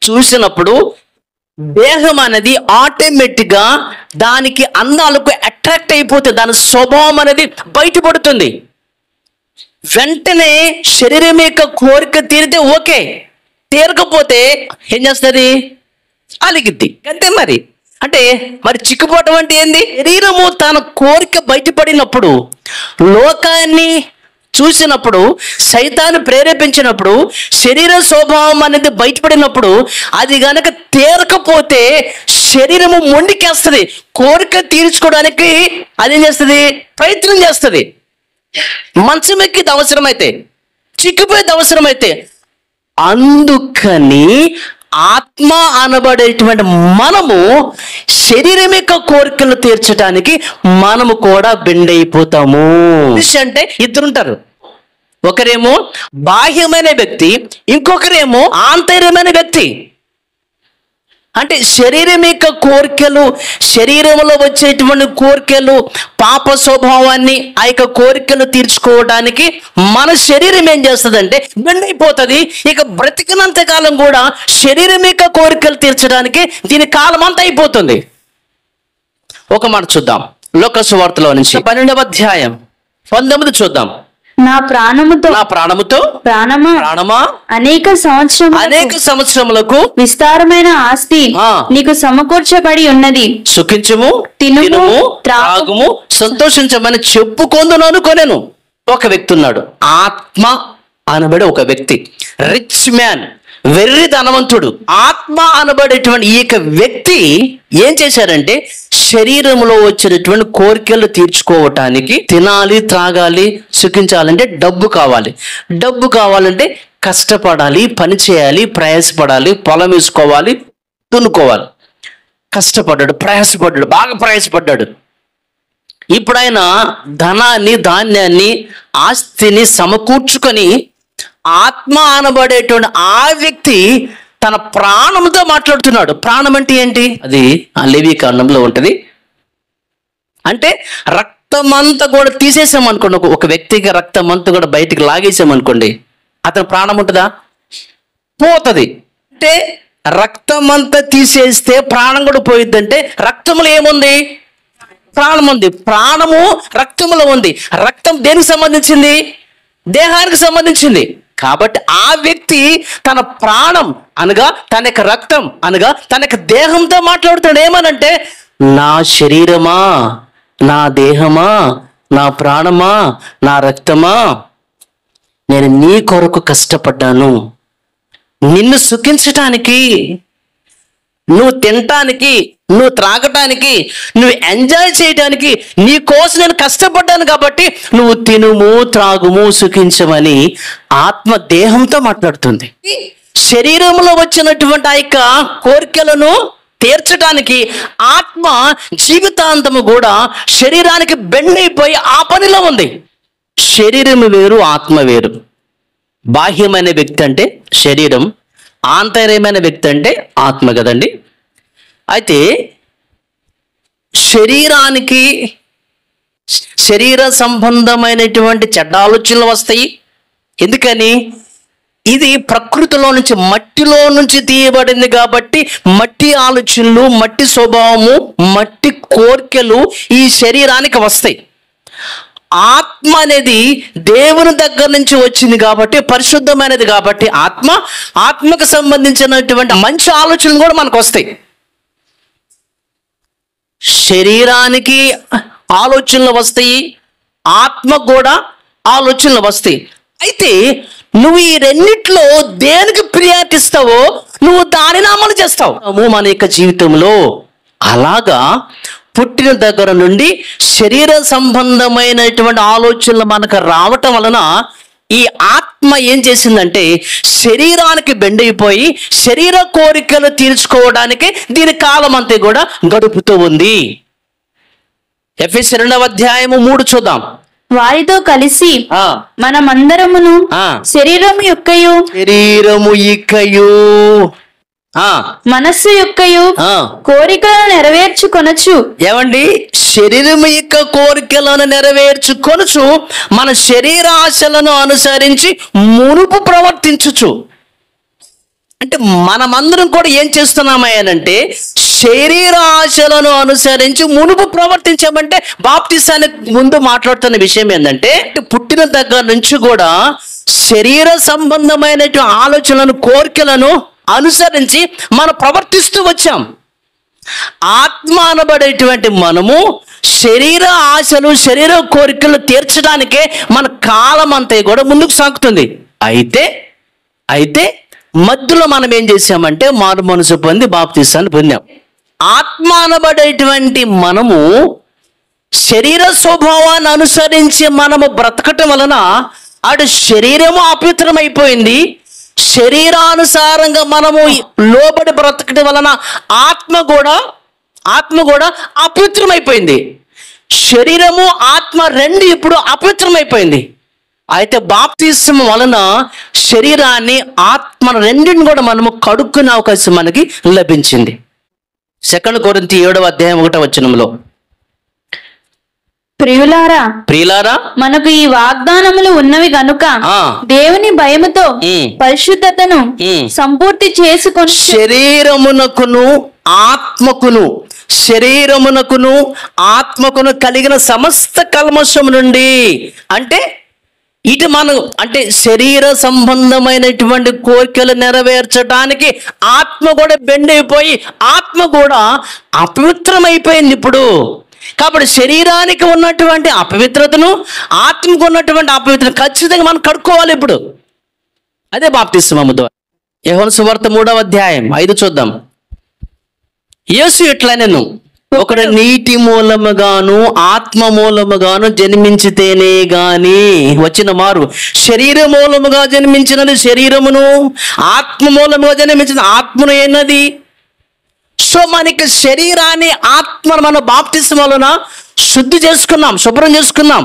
చూసినప్పుడు దేహం అనేది ఆటోమేటిక్గా దానికి అందాలకు అట్రాక్ట్ అయిపోతే దాని స్వభావం అనేది బయటపడుతుంది. వెంటనే శరీరం యొక్క కోరిక తీరితే ఓకే, తీరకపోతే ఏం చేస్తుంది? అలిగిద్ది. అంతే మరి. అంటే మరి చిక్కుపోవటం అంటే ఏంది? శరీరము తన కోరిక బయటపడినప్పుడు, లోకాన్ని చూసినప్పుడు, సైతాన్ని ప్రేరేపించినప్పుడు, శరీర స్వభావం అనేది బయటపడినప్పుడు, అది గనక తీరకపోతే శరీరము మొండికేస్తుంది. కోరిక తీర్చుకోవడానికి అదేం చేస్తుంది? ప్రయత్నం చేస్తుంది. మంచం ఎక్కిది అవసరమైతే, చిక్కిపోయేది అవసరమైతే. అందుకని ఆత్మ అనబడేటువంటి మనము శరీరం యొక్క కోరికలు తీర్చడానికి మనము కూడా బెండ్ అయిపోతాము. అంటే ఇద్దరుంటారు, ఒకరేమో బాహ్యమైన వ్యక్తి, ఇంకొకరేమో ఆంతర్యమైన వ్యక్తి. అంటే శరీరం యొక్క కోరికలు, శరీరంలో వచ్చేటువంటి కోరికలు, పాప స్వభావాన్ని ఆ యొక్క కోరికలు తీర్చుకోవడానికి మన శరీరం ఏం చేస్తుందంటే బెండ్ అయిపోతుంది. ఇక బ్రతికినంత కాలం కూడా శరీరం యొక్క కోరికలు తీర్చడానికి దీని కాలం అంతా అయిపోతుంది. ఒక మాట చూద్దాం, లోక సువార్తలో నుంచి 12వ అధ్యాయం 19 చూద్దాం. నా ప్రాణముతో ప్రాణమా అనేక సంవత్సరములకు విస్తారమైన ఆస్తి నీకు సమకూర్చబడి ఉన్నది. సుఖించుము, తినుము, త్రాగుము, సంతోషించమని చెప్పుకొందును అనుకోనేను. ఒక వ్యక్తి ఉన్నాడు, ఆత్మ అనబడే ఒక వ్యక్తి, రిచ్ మ్యాన్, వెర్రి ధనవంతుడు. ఆత్మ అనబడేటువంటి ఈ యొక్క వ్యక్తి ఏం చేశారంటే, శరీరంలో వచ్చినటువంటి కోరికలు తీర్చుకోవటానికి తినాలి, త్రాగాలి, సుఖించాలంటే డబ్బు కావాలి. డబ్బు కావాలంటే కష్టపడాలి, పని చేయాలి, ప్రయాసపడాలి, పొలం వేసుకోవాలి, దున్నుకోవాలి. కష్టపడ్డాడు, ప్రయాసపడ్డాడు, బాగా ప్రయాసపడ్డాడు. ఇప్పుడు ఆయన ధనాన్ని, ధాన్యాన్ని, ఆస్తిని సమకూర్చుకొని ఆత్మ అనబడేటువంటి ఆ వ్యక్తి తన ప్రాణంతో మాట్లాడుతున్నాడు. ప్రాణం అంటే ఏంటి? అది ఆ లేవి కాండంలో ఉంటుంది. అంటే రక్తమంతా కూడా తీసేసామనుకోండి, ఒక వ్యక్తికి రక్తమంతా కూడా బయటికి లాగేసామనుకోండి, అతని ప్రాణం ఉంటుందా? పోతుంది. అంటే రక్తమంతా తీసేస్తే ప్రాణం కూడా పోయిద్దంటే రక్తంలో ఏముంది? ప్రాణం ఉంది. ప్రాణము రక్తంలో ఉంది. రక్తం దేనికి సంబంధించింది? దేహానికి సంబంధించింది. కాబట్టి ఆ వ్యక్తి తన ప్రాణం అనగా తన యొక్క రక్తం అనగా తన యొక్క దేహంతో మాట్లాడుతాడు. ఏమనంటే, నా శరీరమా, నా దేహమా, నా ప్రాణమా, నా రక్తమా, నేను నీ కొరకు కష్టపడ్డాను. నిన్ను సుఖించటానికి, నువ్వు తినటానికి, నువ్వు త్రాగటానికి, నువ్వు ఎంజాయ్ చేయడానికి నీ కోసం నేను కష్టపడ్డాను. కాబట్టి నువ్వు తినుము, త్రాగుము, సుఖించమని ఆత్మ దేహంతో మాట్లాడుతుంది. శరీరంలో వచ్చినటువంటి ఆ యొక్క కోరికలను తీర్చడానికి ఆత్మ జీవితాంతము కూడా శరీరానికి బెండైపోయి ఆ పనిలో ఉంది. శరీరం వేరు, ఆత్మ వేరు. బాహ్యమైన వ్యక్తి అంటే శరీరం, ఆంతర్యమైన వ్యక్తి అంటే ఆత్మ కదండి. అయితే శరీర సంబంధమైనటువంటి చెడ్డ ఆలోచనలు వస్తాయి. ఎందుకని? ఇది ప్రకృతిలో నుంచి, మట్టిలో నుంచి తీయబడింది కాబట్టి మట్టి ఆలోచనలు, మట్టి స్వభావము, మట్టి కోరికలు ఈ శరీరానికి వస్తాయి. ఆత్మ అనేది దేవుని దగ్గర నుంచి వచ్చింది కాబట్టి, పరిశుద్ధమైనది కాబట్టి ఆత్మకు సంబంధించినటువంటి మంచి ఆలోచనలు కూడా మనకు వస్తాయి. శరీరానికి ఆలోచనలు వస్తాయి, ఆత్మకు కూడా ఆలోచనలు వస్తాయి. అయితే నువ్వు ఈ రెండిట్లో దేనికి ప్రియారిటీ ఇస్తావో నువ్వు దానిని అమలు చేస్తావు మన యొక్క జీవితంలో. అలాగా పుట్టిన దగ్గర నుండి శరీర సంబంధమైనటువంటి ఆలోచనలు మనకు రావటం వలన ఈ ఆత్మ ఏం చేసిందంటే శరీరానికి బెండైపోయి శరీర కోరికలు తీర్చుకోవడానికి దీని కాలం అంతా కూడా గడుపుతూ ఉంది. ఎఫెసీ 2:3 చూద్దాం. వారితో కలిసి మనమందరమును శరీరము యొక్కయు మనస్సు యొక్కయు కోరికలను నెరవేర్చుకొనొచ్చు. ఏమండి? శరీరము యొక్క కోరికలను నెరవేర్చుకొనొచ్చు, మన శరీరాశలను అనుసరించి మునుపు ప్రవర్తించుచు. అంటే మనమందరం కూడా ఏం చేస్తున్నామయ్యానంటే శరీరాశలను అనుసరించి మునుపు ప్రవర్తించామంటే బాప్టిసానికి ముందు మాట్లాడుతున్న విషయం ఏంటంటే పుట్టిన దగ్గర నుంచి కూడా శరీర సంబంధమైనటువంటి ఆలోచనలను, కోరికలను అనుసరించి మనం ప్రవర్తిస్తూ వచ్చాం. ఆత్మ అనబడేటువంటి మనము శరీర ఆశలు, శరీర కోరికలు తీర్చడానికే మన కాలం అంతా కూడా ముందుకు సాగుతుంది. అయితే మధ్యలో మనం ఏం చేసామంటే మారు మనసు పొంది బాప్తిసాన్ని పొందాం. ఆత్మ అనబడేటువంటి మనము శరీర స్వభావాన్ని అనుసరించి మనము బ్రతకటం వలన అటు శరీరము అపవిత్రమైపోయింది, శరీరానుసారంగా మనము లోబడి బ్రతకటం వలన ఆత్మ కూడా అపవిత్రమైపోయింది. శరీరము, ఆత్మ రెండు ఇప్పుడు అపవిత్రమైపోయింది. అయితే బాప్తిస్మ వలన శరీరాన్ని, ఆత్మ రెండింటిని కూడా మనము కడుక్కునే అవకాశం మనకి లభించింది. 2 కొరింథీ 7:1 ప్రియులారా మనకు ఈ వాగ్దానములు ఉన్నవి గనుక దేవుని భయముతో పరిశుద్ధతను సంపూర్తి చేసుకొని శరీరమునకును కలిగిన సమస్త కల్మషము నుండి, అంటే శరీర సంబంధమైనటువంటి కోరికలు నెరవేర్చడానికి ఆత్మ కూడా బెండైపోయి ఆత్మ కూడా అపవిత్రమైపోయింది ఇప్పుడు. కాబట్టి శరీరానికి ఉన్నటువంటి అపవిత్రతను, ఆత్మకు ఉన్నటువంటి అపవిత్రత ఖచ్చితంగా మనం కడుక్కోవాలి ఇప్పుడు. అదే బాప్తిస్మము ద్వారా. యోహాను సువార్త 3:5 చూద్దాం. యేసు ఎట్లనెను, ఒకడు నీటి మూలముగాను ఆత్మ మూలముగాను జన్మించితేనే గాని వచ్చిన మారు శరీర మూలముగా జన్మించినది శరీరమును, ఆత్మ మూలముగా జన్మించిన ఆత్మను ఎన్నది. సో మనకి శరీరాన్ని, ఆత్మను మన బాప్తిస్మ వలన శుద్ధి చేసుకున్నాం, శుభ్రం చేసుకున్నాం.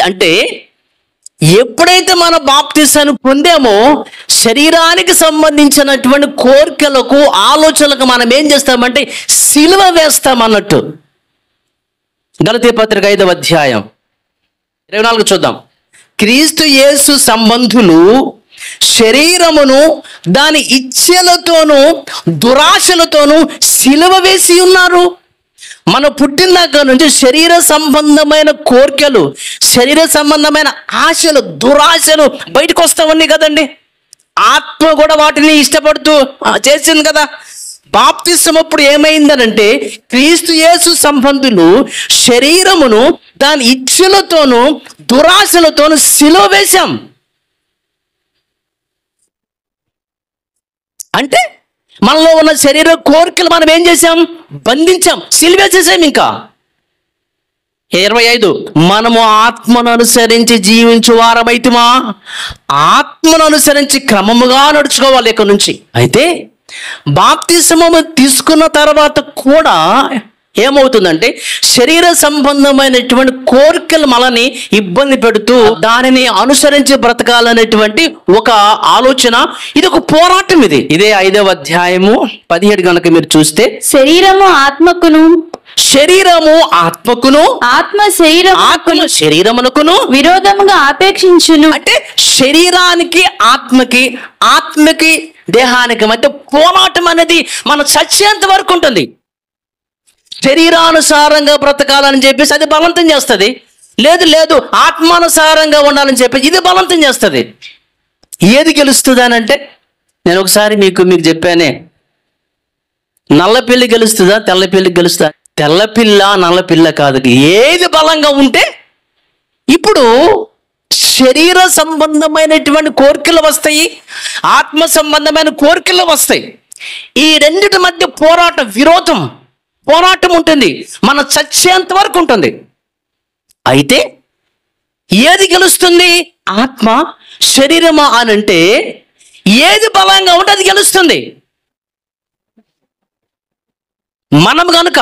అంటే ఎప్పుడైతే మన బాప్తిసాన్ని పొందామో శరీరానికి సంబంధించినటువంటి కోరికలకు, ఆలోచనలకు మనం ఏం చేస్తామంటే సిలువ వేస్తామన్నట్టు. గలతీ పత్రిక 5:24 చూద్దాం. క్రీస్తు యేసు సంబంధులు శరీరమును దాని ఇచ్ఛలతోనూ దురాశలతోనూ సిలువ వేసి ఉన్నారు. మన పుట్టిన దగ్గర నుంచి శరీర సంబంధమైన కోరికలు, శరీర సంబంధమైన ఆశలు, దురాశలు బయటకు వస్తామని కదండి. ఆత్మ కూడా వాటిని ఇష్టపడుతూ చేసింది కదా. బాప్తిస్మం అప్పుడు ఏమైందనంటే క్రీస్తు యేసు సంబంధులు శరీరమును దాని ఇచ్ఛలతోనూ దురాశలతోనూ సిలువ వేశాం. అంటే మనలో ఉన్న శరీర కోరికలు మనం ఏం చేసాం? బంధించాం, సిలువేసేసాం. ఇంకా 25 మనము ఆత్మను అనుసరించి జీవించు వారమైతుమా, ఆత్మను అనుసరించి క్రమముగా నడుచుకోవాలి ఇక నుంచి. అయితే బాప్తిస్మము తీసుకున్న తర్వాత కూడా ఏమవుతుందంటే శరీర సంబంధమైనటువంటి కోరికలు మనల్ని ఇబ్బంది పెడుతూ దానిని అనుసరించి బ్రతకాలనేటువంటి ఒక ఆలోచన, ఇది ఒక పోరాటం. ఇదే 5వ అధ్యాయము 17 కనుక మీరు చూస్తే, శరీరము ఆత్మకును ఆత్మ శరీరమునకును విరోధముగా ఆపేక్షించును. అంటే శరీరానికి ఆత్మకి దేహానికి మధ్య పోరాటం అనేది మనం చచ్చేంత వరకు ఉంటుంది. శరీరానుసారంగా బ్రతకాలని చెప్పేసి అది బలవంతం చేస్తుంది. లేదు ఆత్మానుసారంగా ఉండాలని చెప్పేసి ఇది బలవంతం చేస్తుంది. ఏది గెలుస్తుంది అని అంటే, నేను ఒకసారి మీకు చెప్పానే, నల్లపిల్లి గెలుస్తుందా తెల్లపిల్లి గెలుస్తుందా? తెల్లపిల్ల నల్లపిల్ల కాదు, ఏది బలంగా ఉంటే. ఇప్పుడు శరీర సంబంధమైనటువంటి కోరికలు వస్తాయి, ఆత్మ సంబంధమైన కోరికలు వస్తాయి. ఈ రెండిటి మధ్య పోరాటం ఉంటుంది, మన చచ్చేంత వరకు ఉంటుంది. అయితే ఏది గెలుస్తుంది? ఆత్మ శరీరమా అని అంటే, ఏది బలంగా ఉంటే అది గెలుస్తుంది. మనం కనుక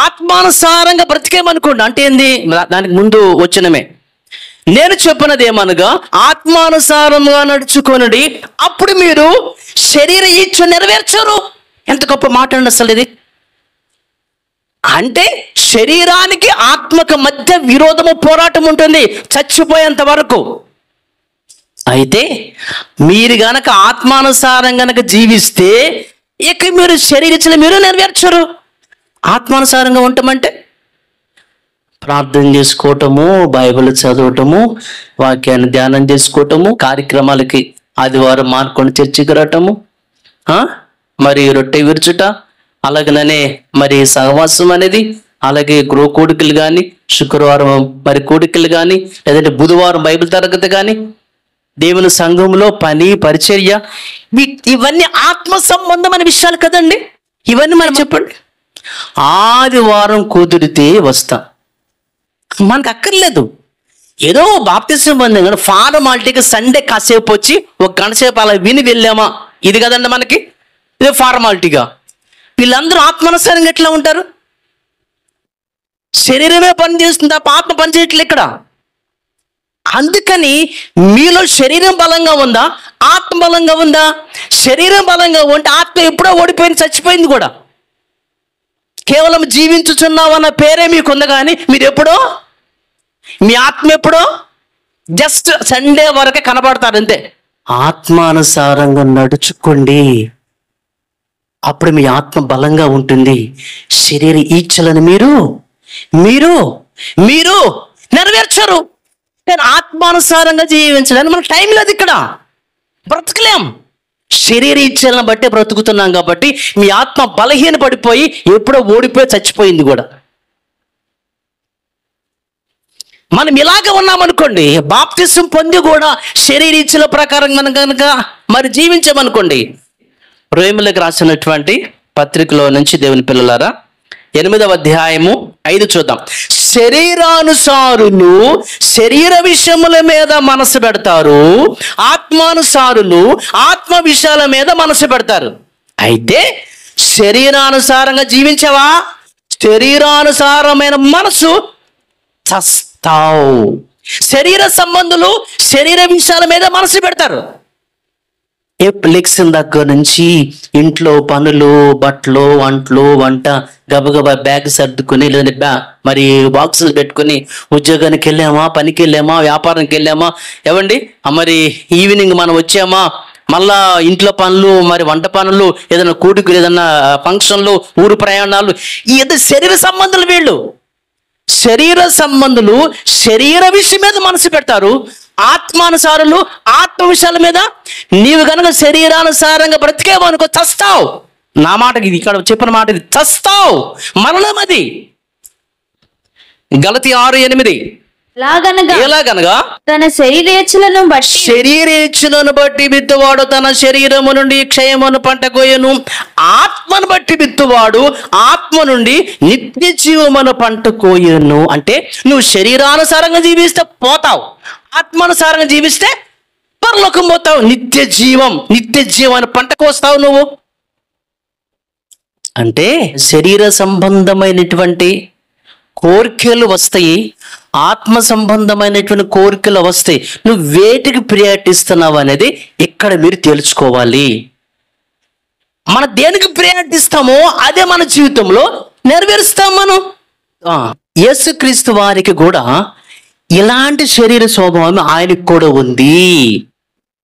ఆత్మానుసారంగా బ్రతికేమనుకోండి, అంటే ఏంది? దానికి ముందు వచ్చినమే నేను చెప్పినది ఏమనగా, ఆత్మానుసారంగా నడుచుకొనుడి, అప్పుడు మీరు శరీర ఇచ్చ నెరవేర్చరు. ఎంత గొప్ప మాట అండి అసలు ఇది. అంటే శరీరానికి ఆత్మకు మధ్య విరోధము, పోరాటం ఉంటుంది చచ్చిపోయేంత వరకు. అయితే మీరు గనక ఆత్మానుసారం గనక జీవిస్తే ఇక మీరు శరీరచన మీరు నెరవేర్చరు. ఆత్మానుసారంగా ఉంటామంటే ప్రార్థన చేసుకోవటము, బైబిల్ చదవటము, వాక్యాన్ని ధ్యానం చేసుకోవటము, కార్యక్రమాలకి ఆదివారం మార్కొని చర్చికి రావటము, మరి రొట్టె విరుచుట, అలాగనే మరి సహవాసం అనేది, అలాగే గృహ కోడికలు కానీ, శుక్రవారం మరి కోడికలు కానీ, లేదంటే బుధవారం బైబిల్ తరగతి కానీ, దేవుని సంఘంలో పని పరిచర్య, ఇవన్నీ ఆత్మ సంబంధమైన విషయాలు కదండి. ఇవన్నీ మనం చెప్పండి. ఆదివారం కుదిరితే వస్తాం, మనకు అక్కర్లేదు. ఏదో బాప్తిసం పొందాం, ఫార్మాలిటీకి సండే కాసేపు వచ్చి ఒక గంట సేపు అలా విని వెళ్ళామా, ఇది కదండి మనకి. ఇదే ఫార్మాలిటీగా. వీళ్ళందరూ ఆత్మానుసారంగా ఎట్లా ఉంటారు? శరీరమే పని చేస్తుంది తప్ప ఆత్మ పని చేయట్లేదు ఇక్కడ. అందుకని మీలో శరీరం బలంగా ఉందా, ఆత్మ బలంగా ఉందా? శరీరం బలంగా ఉంటే ఆత్మ ఎప్పుడో ఓడిపోయింది, చచ్చిపోయింది కూడా. కేవలం జీవించుచున్నావన్న పేరే మీకు ఉంది, కానీ మీరు ఎప్పుడో, మీ ఆత్మ ఎప్పుడో జస్ట్ సండే వరకే కనబడతారు అంతే. ఆత్మానుసారంగా నడుచుకోండి, అప్పుడు మీ ఆత్మ బలంగా ఉంటుంది. శరీర ఈచ్ఛలను మీరు మీరు మీరు నెరవేర్చరు. నేను ఆత్మానుసారంగా జీవించడానికి మనకు టైం లేదు, ఇక్కడ బ్రతకలేం. శరీర ఇచ్ఛలను బట్టే బ్రతుకుతున్నాం కాబట్టి మీ ఆత్మ బలహీన పడిపోయి ఎప్పుడో ఓడిపోయి చచ్చిపోయింది కూడా. మనం ఇలాగ ఉన్నామనుకోండి, బాప్తిసం పొంది కూడా శరీర ఇచ్ఛల ప్రకారం కనుక మరి జీవించామనుకోండి. రోమీయులకు రాసినటువంటి పత్రికలో నుంచి దేవుని పిల్లలారా 8వ అధ్యాయము 5 చూద్దాం. శరీరానుసారులు శరీర విషయముల మీద మనసు పెడతారు, ఆత్మానుసారులు ఆత్మ విషయాల మీద మనసు పెడతారు. అయితే శరీరానుసారంగా జీవించావా, శరీరానుసారమైన మనసు చస్తావు. శరీర సంబంధులు శరీర విషయాల మీద మనసు పెడతారు. లెక్సిన దగ్గర నుంచి ఇంట్లో పనులు, బట్టలు, వంట, గబగబా బ్యాగ్ సర్దుకుని, లేదంటే మరి బాక్సులు పెట్టుకుని ఉద్యోగానికి వెళ్ళామా, పనికి వెళ్ళామా, వ్యాపారానికి వెళ్ళామా, ఏవండి మరి ఈవినింగ్ మనం వచ్చామా, మళ్ళా ఇంట్లో పనులు, మరి వంట పనులు, ఏదైనా కూడుకులు, ఏదైనా ఫంక్షన్లు, ఊరు ప్రయాణాలు, ఏదో శరీర సంబంధాలు. వీళ్ళు శరీర సంబంధులు శరీర విషయం మీద మనసు పెడతారు, ఆత్మానుసారులు ఆత్మ విషయాల మీద. నీవు కనుక శరీరానుసారంగా బ్రతికేవనుకో చస్తావు. నా మాటకి ఇది, ఇక్కడ చెప్పిన మాట ఇది, చస్తావు, మరణం అది. గలతీ 6:8 ఎలాగనగా తన శరీరేచ్ఛలను బట్టి విత్తువాడు తన శరీరము నుండి క్షయమును పంట కోయను, ఆత్మను బట్టి విత్తువాడు ఆత్మ నుండి నిత్య జీవమును పంట కోయను. అంటే నువ్వు శరీరానుసారంగా జీవిస్తే పోతావు, ఆత్మానుసారంగా జీవిస్తే పరలోకం పోతావు. నిత్య జీవం పంట కోస్తావు నువ్వు. అంటే శరీర సంబంధమైనటువంటి కోరికలు వస్తాయి, ఆత్మ సంబంధమైనటువంటి కోరికలు వస్తాయి. నువ్వు వేటికి ప్రయారిటిస్తున్నావు అనేది ఇక్కడ మీరు తెలుసుకోవాలి. మన దేనికి ప్రయారిటిస్తామో అదే మన జీవితంలో నెరవేరుస్తాం మనం. యేసుక్రీస్తు వారికి కూడా ఇలాంటి శరీర స్వభావం ఆయనకు కూడా ఉంది.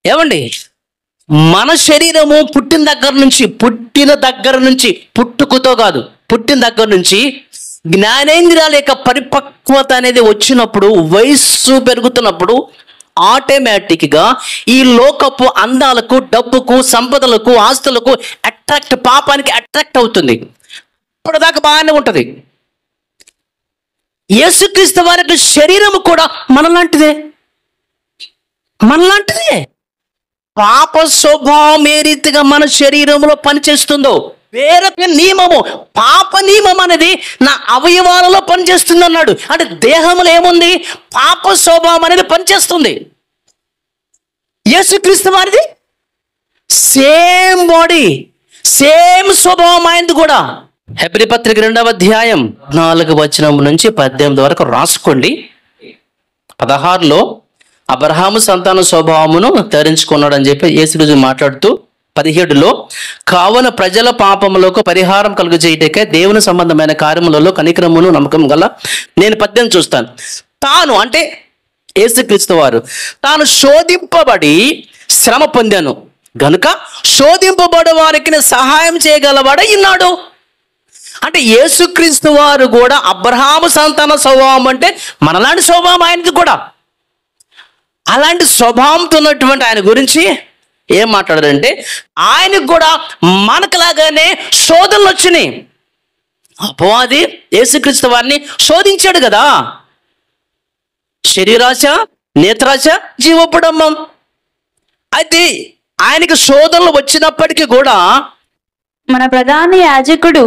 ఏమండి, మన శరీరము పుట్టిన దగ్గర నుంచి పుట్టుకతో కాదు, పుట్టిన దగ్గర నుంచి జ్ఞానేంద్రియాల యొక్క పరిపక్వత అనేది వచ్చినప్పుడు, వయస్సు పెరుగుతున్నప్పుడు ఆటోమేటిక్గా ఈ లోకపు అందాలకు, డబ్బుకు, సంపదలకు, ఆస్తులకు పాపానికి అట్రాక్ట్ అవుతుంది. ఇప్పటిదాకా బాగానే ఉంటుంది. యేసుక్రీస్తు వారికి శరీరము కూడా మనలాంటిదే. పాప స్వభావం ఏ రీతిగా మన శరీరంలో పనిచేస్తుందో, వేరొక నియమము, పాప నియమం అనేది నా అవయవాలలో పనిచేస్తుంది అన్నాడు. అంటే దేహంలో ఏముంది? పాప స్వభావం అనేది పనిచేస్తుంది. యేసుక్రీస్తు వారిది సేమ్ బాడీ, సేమ్ స్వభావం ఆయనది కూడా. హెబ్రీ పత్రిక 2వ అధ్యాయం 4 వచనం నుంచి 18 వరకు రాసుకోండి. 16లో అబ్రహాము సంతాన స్వభావమును ధరించుకున్నాడు అని చెప్పి యేసుక్రీస్తు మాట్లాడుతూ 17లో కావున ప్రజల పాపములకు పరిహారం కలుగజేయటకే దేవుని సంబంధమైన కార్యములలో కనికరమును నమ్మకం గల నేను 18 చూస్తాను. తాను అంటే యేసుక్రీస్తు వారు తాను శోధింపబడి శ్రమ పొందాను గనుక శోధింపబడే వారికి సహాయం చేయగలవాడై ఉన్నాడు. అంటే యేసుక్రీస్తు వారు కూడా అబ్రహాము సంతాన స్వభావం అంటే మనలాంటి స్వభావం ఆయనది కూడా. అలాంటి స్వభావంతో ఉన్నటువంటి ఆయన గురించి ఏం మాట్లాడారంటే, ఆయనకు కూడా మనకులాగానే శోధనలు వచ్చినాయి. అపవాది యేసుక్రీస్తు వారిని శోధించాడు కదా. శరీరాశ, నేత్రాశ, జీవపుడంబం. అయితే ఆయనకి శోధనలు వచ్చినప్పటికీ కూడా మన ప్రధాన యాజకుడు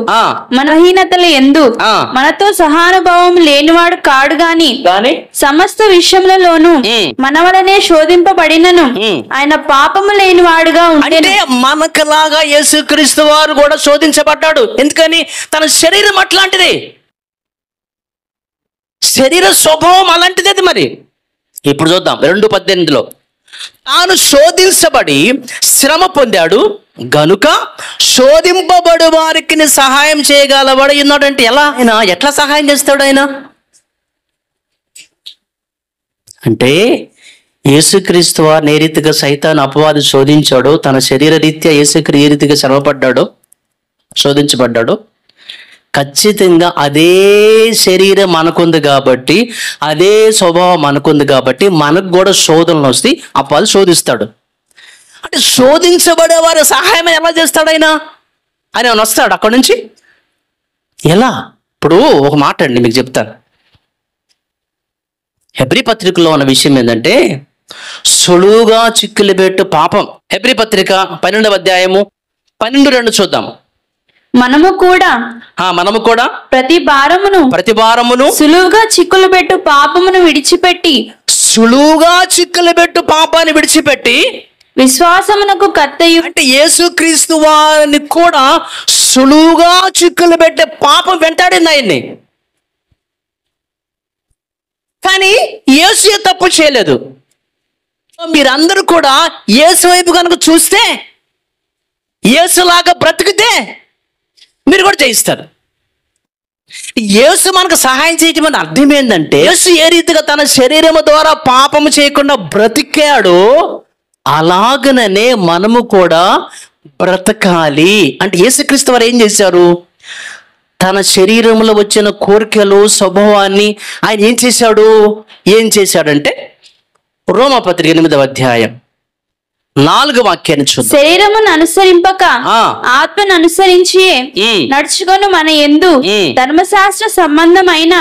మన హీనతలు ఎందు మనతో సహానుభావం లేనివాడు కాడు గాని సమస్త విషయములలోనూ మన వలనే శోధింపబడినను ఆయన పాపము లేనివాడుగా ఉంటే, మనకులాగా యేసుక్రీస్తు వారు కూడా శోధించబడ్డాడు. ఎందుకని? తన శరీరం అట్లాంటిది, శరీర స్వభావం అలాంటిది. అది మరి ఇప్పుడు చూద్దాం 2:18లో తాను శోధించబడి శ్రమ పొందాడు గనుక శోధింపబడు వారికి సహాయం చేయగలవాడు ఉన్నాడంటే ఎలా? ఆయన ఎట్లా సహాయం చేస్తాడు? ఆయన అంటే యేసుక్రీస్తు వారిని ఏ రీతిగా సైతాను అపవాది శోధించాడో, తన శరీర రీత్యా యేసుక్రీస్తు ఏ రీతిగా శ్రమపడ్డాడో, శోధించబడ్డాడో, ఖచ్చితంగా అదే శరీరం మనకుంది కాబట్టి, అదే స్వభావం మనకుంది కాబట్టి మనకు కూడా శోధనలు వస్తే అపవాది శోధిస్తాడు. అంటే శోధించబడే వారి సహాయం ఎలా చేస్తాడు ఆయన? ఆయన వస్తాడు అక్కడి నుంచి ఎలా? ఇప్పుడు ఒక మాట అండి మీకు చెప్తాను. హెబ్రీ పత్రికలో ఉన్న విషయం ఏంటంటే, సులువుగా చిక్కులు పెట్టు పాపం. హెబ్రీ పత్రిక 12వ అధ్యాయము 12:2 చూద్దాం. మనము కూడా ప్రతి భారమును సులువుగా చిక్కులు పెట్టు పాపమును విడిచిపెట్టి విశ్వాసమునకు కర్తయు. అంటే యేసుక్రీస్తు వారిని కూడా సులువుగా చిక్కులు పెట్టే పాపం వెంటాడింది ఆయన్ని. కానీ యేసు తప్పు చేయలేదు. మీరందరూ కూడా యేసు వైపు కనుక చూస్తే, యేసులాగా బ్రతికితే మీరు కూడా జయిస్తారు. యేసు మనకు సహాయం చేయటం అని అర్థం ఏంటంటే, యేసు ఏ రీతిగా తన శరీరము ద్వారా పాపము చేయకుండా బ్రతికాడో అలాగనే మనము కూడా బ్రతకాలి. అంటే యేసుక్రీస్తు వారు ఏం చేశారు? తన శరీరంలో వచ్చిన కోరికలు, స్వభావాన్ని ఆయన ఏం చేశాడంటే రోమాపత్రిక 8వ అధ్యాయం 4వ వాక్యాన్ని చూద్దాం. శరీరమును అనుసరింపక ఆత్మను అనుసరించి నడుచుకొని మన యందు ధర్మశాస్త్ర సంబంధమైన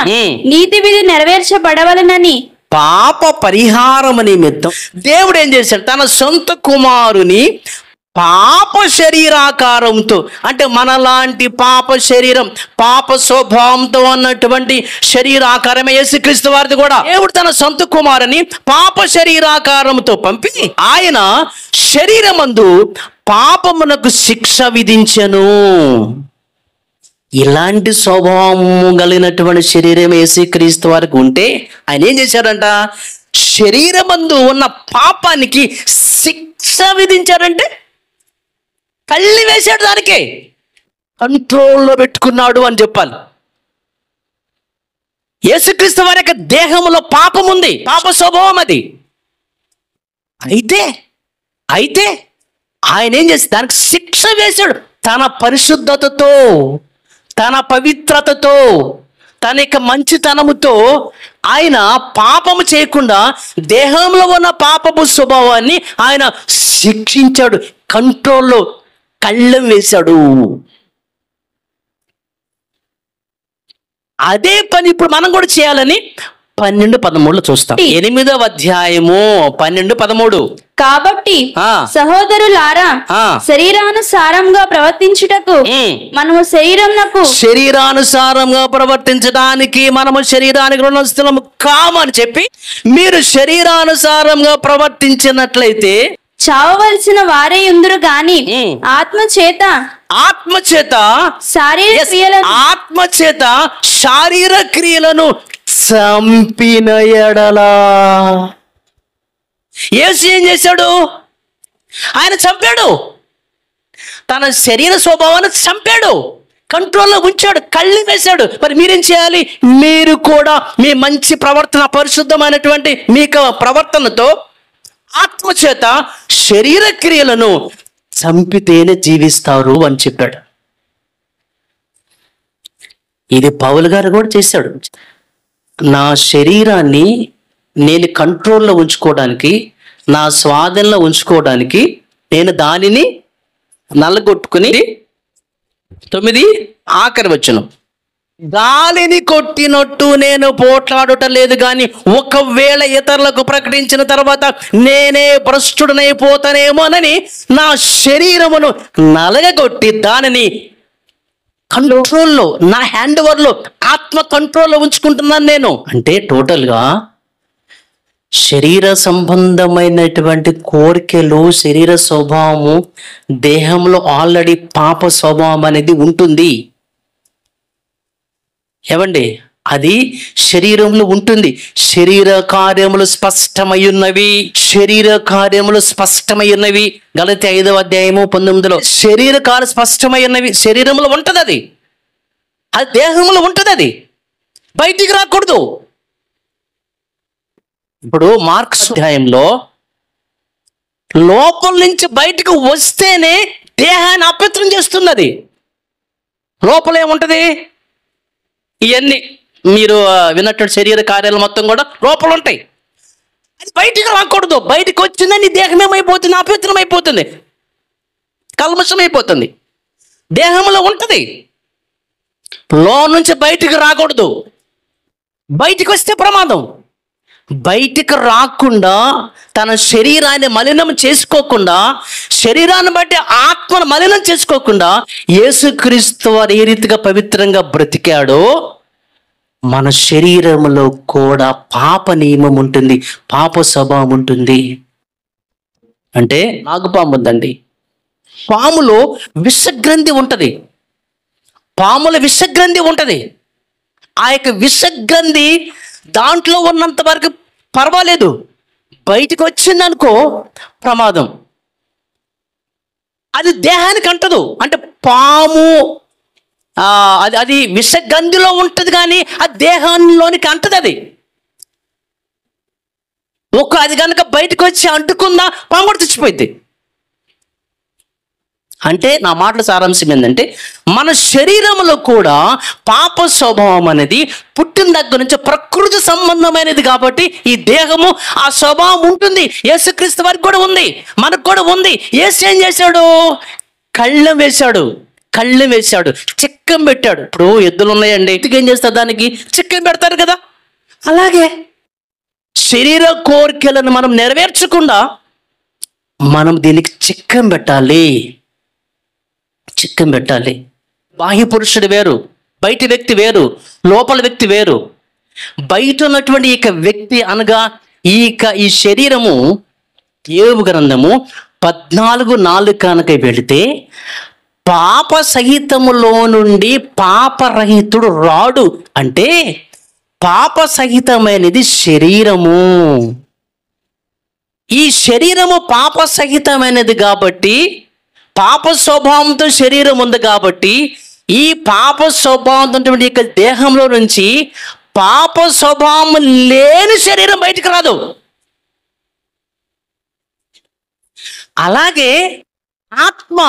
నీతి విధి నెరవేర్చబడవలనని పాప పరిహారం నిమిత్తం దేవుడు ఏం చేశాడు? తన సొంత కుమారుని పాప శరీరాకారంతో, అంటే మనలాంటి పాప శరీరం, పాప స్వభావంతో ఉన్నటువంటి శరీరాకారమే యేసుక్రీస్తు వారిది కూడా. దేవుడు తన సొంత కుమారుని పాప శరీరాకారంతో పంపి ఆయన శరీరమందు పాపమునకు శిక్ష విధించెను. ఇలాంటి స్వభావము కలిగినటువంటి శరీరం యేసుక్రీస్తు వారికి ఉంటే ఆయన ఏం చేశాడంట? శరీరమందు ఉన్న పాపానికి శిక్ష విధించాడంటే కళ్ళి వేశాడు, దానికే కంట్రోల్లో పెట్టుకున్నాడు అని చెప్పాలి. యేసుక్రీస్తు వారి యొక్క దేహంలో పాపం ఉంది, పాప స్వభావం అది. అయితే ఆయన ఏం చేసి దానికి శిక్ష వేశాడు. తన పరిశుద్ధతతో, తన పవిత్రతతో, తన యొక్క మంచితనముతో ఆయన పాపము చేయకుండా దేహంలో ఉన్న పాపపు స్వభావాన్ని ఆయన శిక్షించాడు, కంట్రోల్లో కళ్ళెం వేశాడు. అదే పని ఇప్పుడు మనం కూడా చేయాలని 12-13 చూస్తాం. 8వ అధ్యాయము 12-13. కాబట్టి సహోదరులారా, శరీరానుసారంగా ప్రవర్తించుటకు మనము శరీరానుసారంగా ప్రవర్తించడానికి మనము శరీరానికి రుణస్థులము కామని చెప్పి మీరు శరీరానుసారంగా ప్రవర్తించినట్లయితే చావవలసిన వారే ఉందురు గాని ఆత్మచేత శారీర క్రియలను చంపిన ఎడలా. యేసు ఏం చేశాడు? ఆయన చంపాడు, తన శరీర స్వభావాన్ని చంపాడు, కంట్రోల్లో ఉంచాడు, కళ్ళి వేశాడు. మరి మీరేం చేయాలి? మీరు కూడా మీ మంచి ప్రవర్తన, పరిశుద్ధమైనటువంటి మీ ప్రవర్తనతో ఆత్మచేత శరీర క్రియలను చంపితేనే జీవిస్తారు అని చెప్పాడు. ఇది పౌలు గారు కూడా చేశాడు. నా శరీరాన్ని నేను కంట్రోల్లో ఉంచుకోవడానికి, నా స్వాధీనంలో ఉంచుకోవడానికి నేను దానిని నల్లగొట్టుకుని 9 ఆఖరి వచనం, గాలిని కొట్టినట్టు నేను పోట్లాడుట లేదు కానీ ఒకవేళ ఇతరులకు ప్రకటించిన తర్వాత నేనే భ్రష్టుడనైపోతానేమోనని నా శరీరమును నలగగొట్టి దానిని కంట్రోల్లో, నా హ్యాండ్ ఓవర్లో, ఆత్మ కంట్రోల్లో ఉంచుకుంటున్నాను నేను. అంటే టోటల్గా శరీర సంబంధమైనటువంటి కోరికలు, శరీర స్వభావము దేహంలో ఆల్రెడీ పాప స్వభావం అనేది ఉంటుంది. ఏమండి? అది శరీరంలో ఉంటుంది. శరీర కార్యములు స్పష్టమయ్యున్నవి, గలతీ 5వ అధ్యాయము 19లో శరీర కార్య స్పష్టమయ్యున్నవి. శరీరంలో ఉంటుంది, అది దేహంలో ఉంటుంది, అది బయటికి రాకూడదు. ఇప్పుడు మార్క్స్ అధ్యాయంలో లోపల నుంచి బయటకు వస్తేనే దేహాన్ని అపవిత్రం చేస్తుంది. అది లోపల ఏముంటది? ఇవన్నీ మీరు విన్నట్టు శరీర కార్యాలు మొత్తం కూడా లోపల ఉంటాయి. అది బయటికి రాకూడదు. బయటకు వచ్చిందని దేహం ఏమైపోతుంది? అపవిత్రం అయిపోతుంది, కల్మషం అయిపోతుంది. దేహంలో ఉంటుంది, లో నుంచి బయటికి రాకూడదు. బయటికి వస్తే ప్రమాదం. బయటికి రాకుండా, తన శరీరాన్ని మలినం చేసుకోకుండా, శరీరాన్ని బట్టి ఆత్మను మలినం చేసుకోకుండా యేసుక్రీస్తు వారు ఏ రీతిగా పవిత్రంగా బ్రతికాడో మన శరీరంలో కూడా పాప నియమం ఉంటుంది, పాప స్వభావం ఉంటుంది. అంటే నాగుపాము ఉందండి, పాములో విషగ్రంథి ఉంటుంది, పాముల విషగ్రంథి ఉంటుంది. ఆ యొక్క విషగ్రంథి దాంట్లో ఉన్నంత వరకు పర్వాలేదు, బయటికి వచ్చిందనుకో ప్రమాదం. అది దేహానికి అంటదు. అంటే పాము అది విషగంధిలో ఉంటుంది కానీ అది దేహంలోనికి అంటది. అది కనుక బయటకు వచ్చి అంటుకుందా పాము కూడా చచ్చిపోయింది. అంటే నా మాటల సారాంశం ఏంటంటే, మన శరీరంలో కూడా పాప స్వభావం అనేది పుట్టిన దగ్గర నుంచి ప్రకృతి సంబంధమైనది కాబట్టి ఈ దేహము ఆ స్వభావం ఉంటుంది. యేసుక్రీస్తు వారికి కూడా ఉంది, మనకు కూడా ఉంది. యేసు ఏం చేశాడు? కళ్ళెం వేశాడు, చిక్కం పెట్టాడు. ఇప్పుడు ఎద్దులు ఉన్నాయండి, ఎత్తుకు ఏం చేస్తారు? దానికి చిక్కం పెడతారు కదా. అలాగే శరీర కోరికలను మనం నెరవేర్చకుండా మనం దీనికి చిక్కం పెట్టాలి. బాహ్య పురుషుడు వేరు, బయటి వ్యక్తి వేరు, లోపల వ్యక్తి వేరు. బయట ఉన్నటువంటి ఈ వ్యక్తి అనగా ఈ శరీరము, యోబు గ్రంథము 14:4 కనుక వెళితే పాప సహితములో నుండి పాపరహితుడు రాడు అంటే పాప సహితమైనది శరీరము. ఈ శరీరము పాప సహితమైనది కాబట్టి, పాప స్వభావంతో శరీరం ఉంది కాబట్టి, ఈ పాప స్వభావంతో యొక్క దేహంలో నుంచి పాప స్వభావం లేని శరీరం బయటికి రాదు. అలాగే ఆత్మ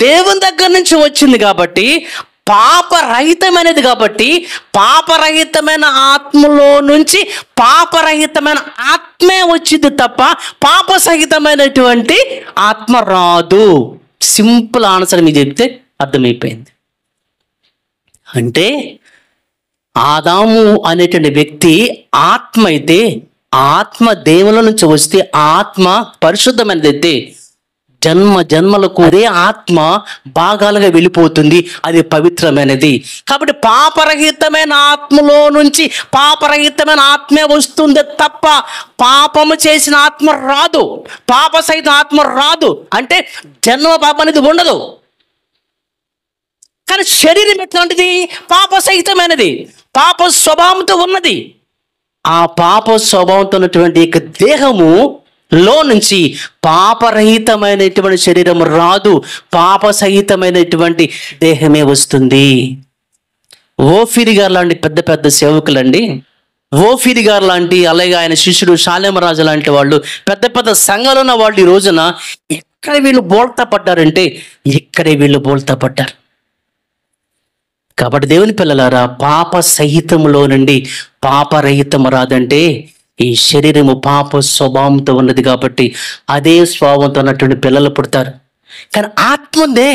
దేవుని దగ్గర నుంచి వచ్చింది కాబట్టి, పాపరహితమైనది కాబట్టి, పాపరహితమైన ఆత్మలో నుంచి పాపరహితమైన ఆత్మే వచ్చింది తప్ప పాప సహితమైనటువంటి ఆత్మ రాదు. సింపుల్ ఆన్సర్ మీకు చెప్తే అర్థమైపోయింది. అంటే ఆదాము అనేటువంటి వ్యక్తి ఆత్మ అయితే, ఆత్మ దేవుల నుంచి వస్తే ఆత్మ పరిశుద్ధమైనది అయితే, జన్మ జన్మలకు అదే ఆత్మ భాగాలుగా వెళ్ళిపోతుంది, అది పవిత్రమైనది. కాబట్టి పాపరహితమైన ఆత్మలో నుంచి పాపరహితమైన ఆత్మే వస్తుంది తప్ప పాపము చేసిన ఆత్మ రాదు, పాప సహిత ఆత్మ రాదు. అంటే జన్మ పాపం అనేది ఉండదు. కానీ శరీరం ఎట్లాంటిది? పాప సహితమైనది, పాప స్వభావంతో ఉన్నది. ఆ పాప స్వభావంతో ఉన్నటువంటి యొక్క దేహము లో నుంచి పాపరహితమైనటువంటి శరీరం రాదు, పాప సహితమైనటువంటి దేహమే వస్తుంది. ఓఫీరి గారు లాంటి పెద్ద పెద్ద సేవకులండి, ఓఫీరి గారు లాంటి, అలాగే ఆయన శిష్యుడు షాలేమరాజు లాంటి వాళ్ళు, పెద్ద పెద్ద సంఘాలు ఉన్న వాళ్ళు ఈ రోజున ఎక్కడ వీళ్ళు బోల్తా పడ్డారంటే ఇక్కడే వీళ్ళు బోల్తా పడ్డారు. కాబట్టి దేవుని పిల్లలారా, పాప సహితములో నుండి పాపరహితం రాదంటే ఈ శరీరము పాప స్వభావంతో ఉన్నది కాబట్టి అదే స్వభావంతో ఉన్నటువంటి పిల్లలు పుడతారు. కానీ ఆత్మ ఉందే,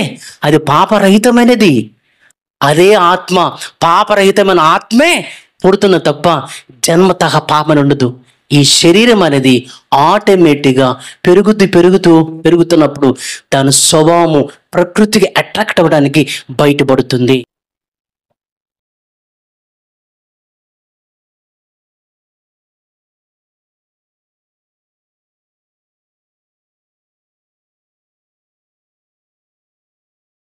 అది పాపరహితమైనది. అదే ఆత్మ, పాపరహితమైన ఆత్మే పుడుతున్న తప్ప జన్మతః పాపం ఉండదు. ఈ శరీరం అనేది ఆటోమేటిక్గా పెరుగుతున్నప్పుడు దాని స్వభావము ప్రకృతికి అట్రాక్ట్ అవ్వడానికి బయటపడుతుంది.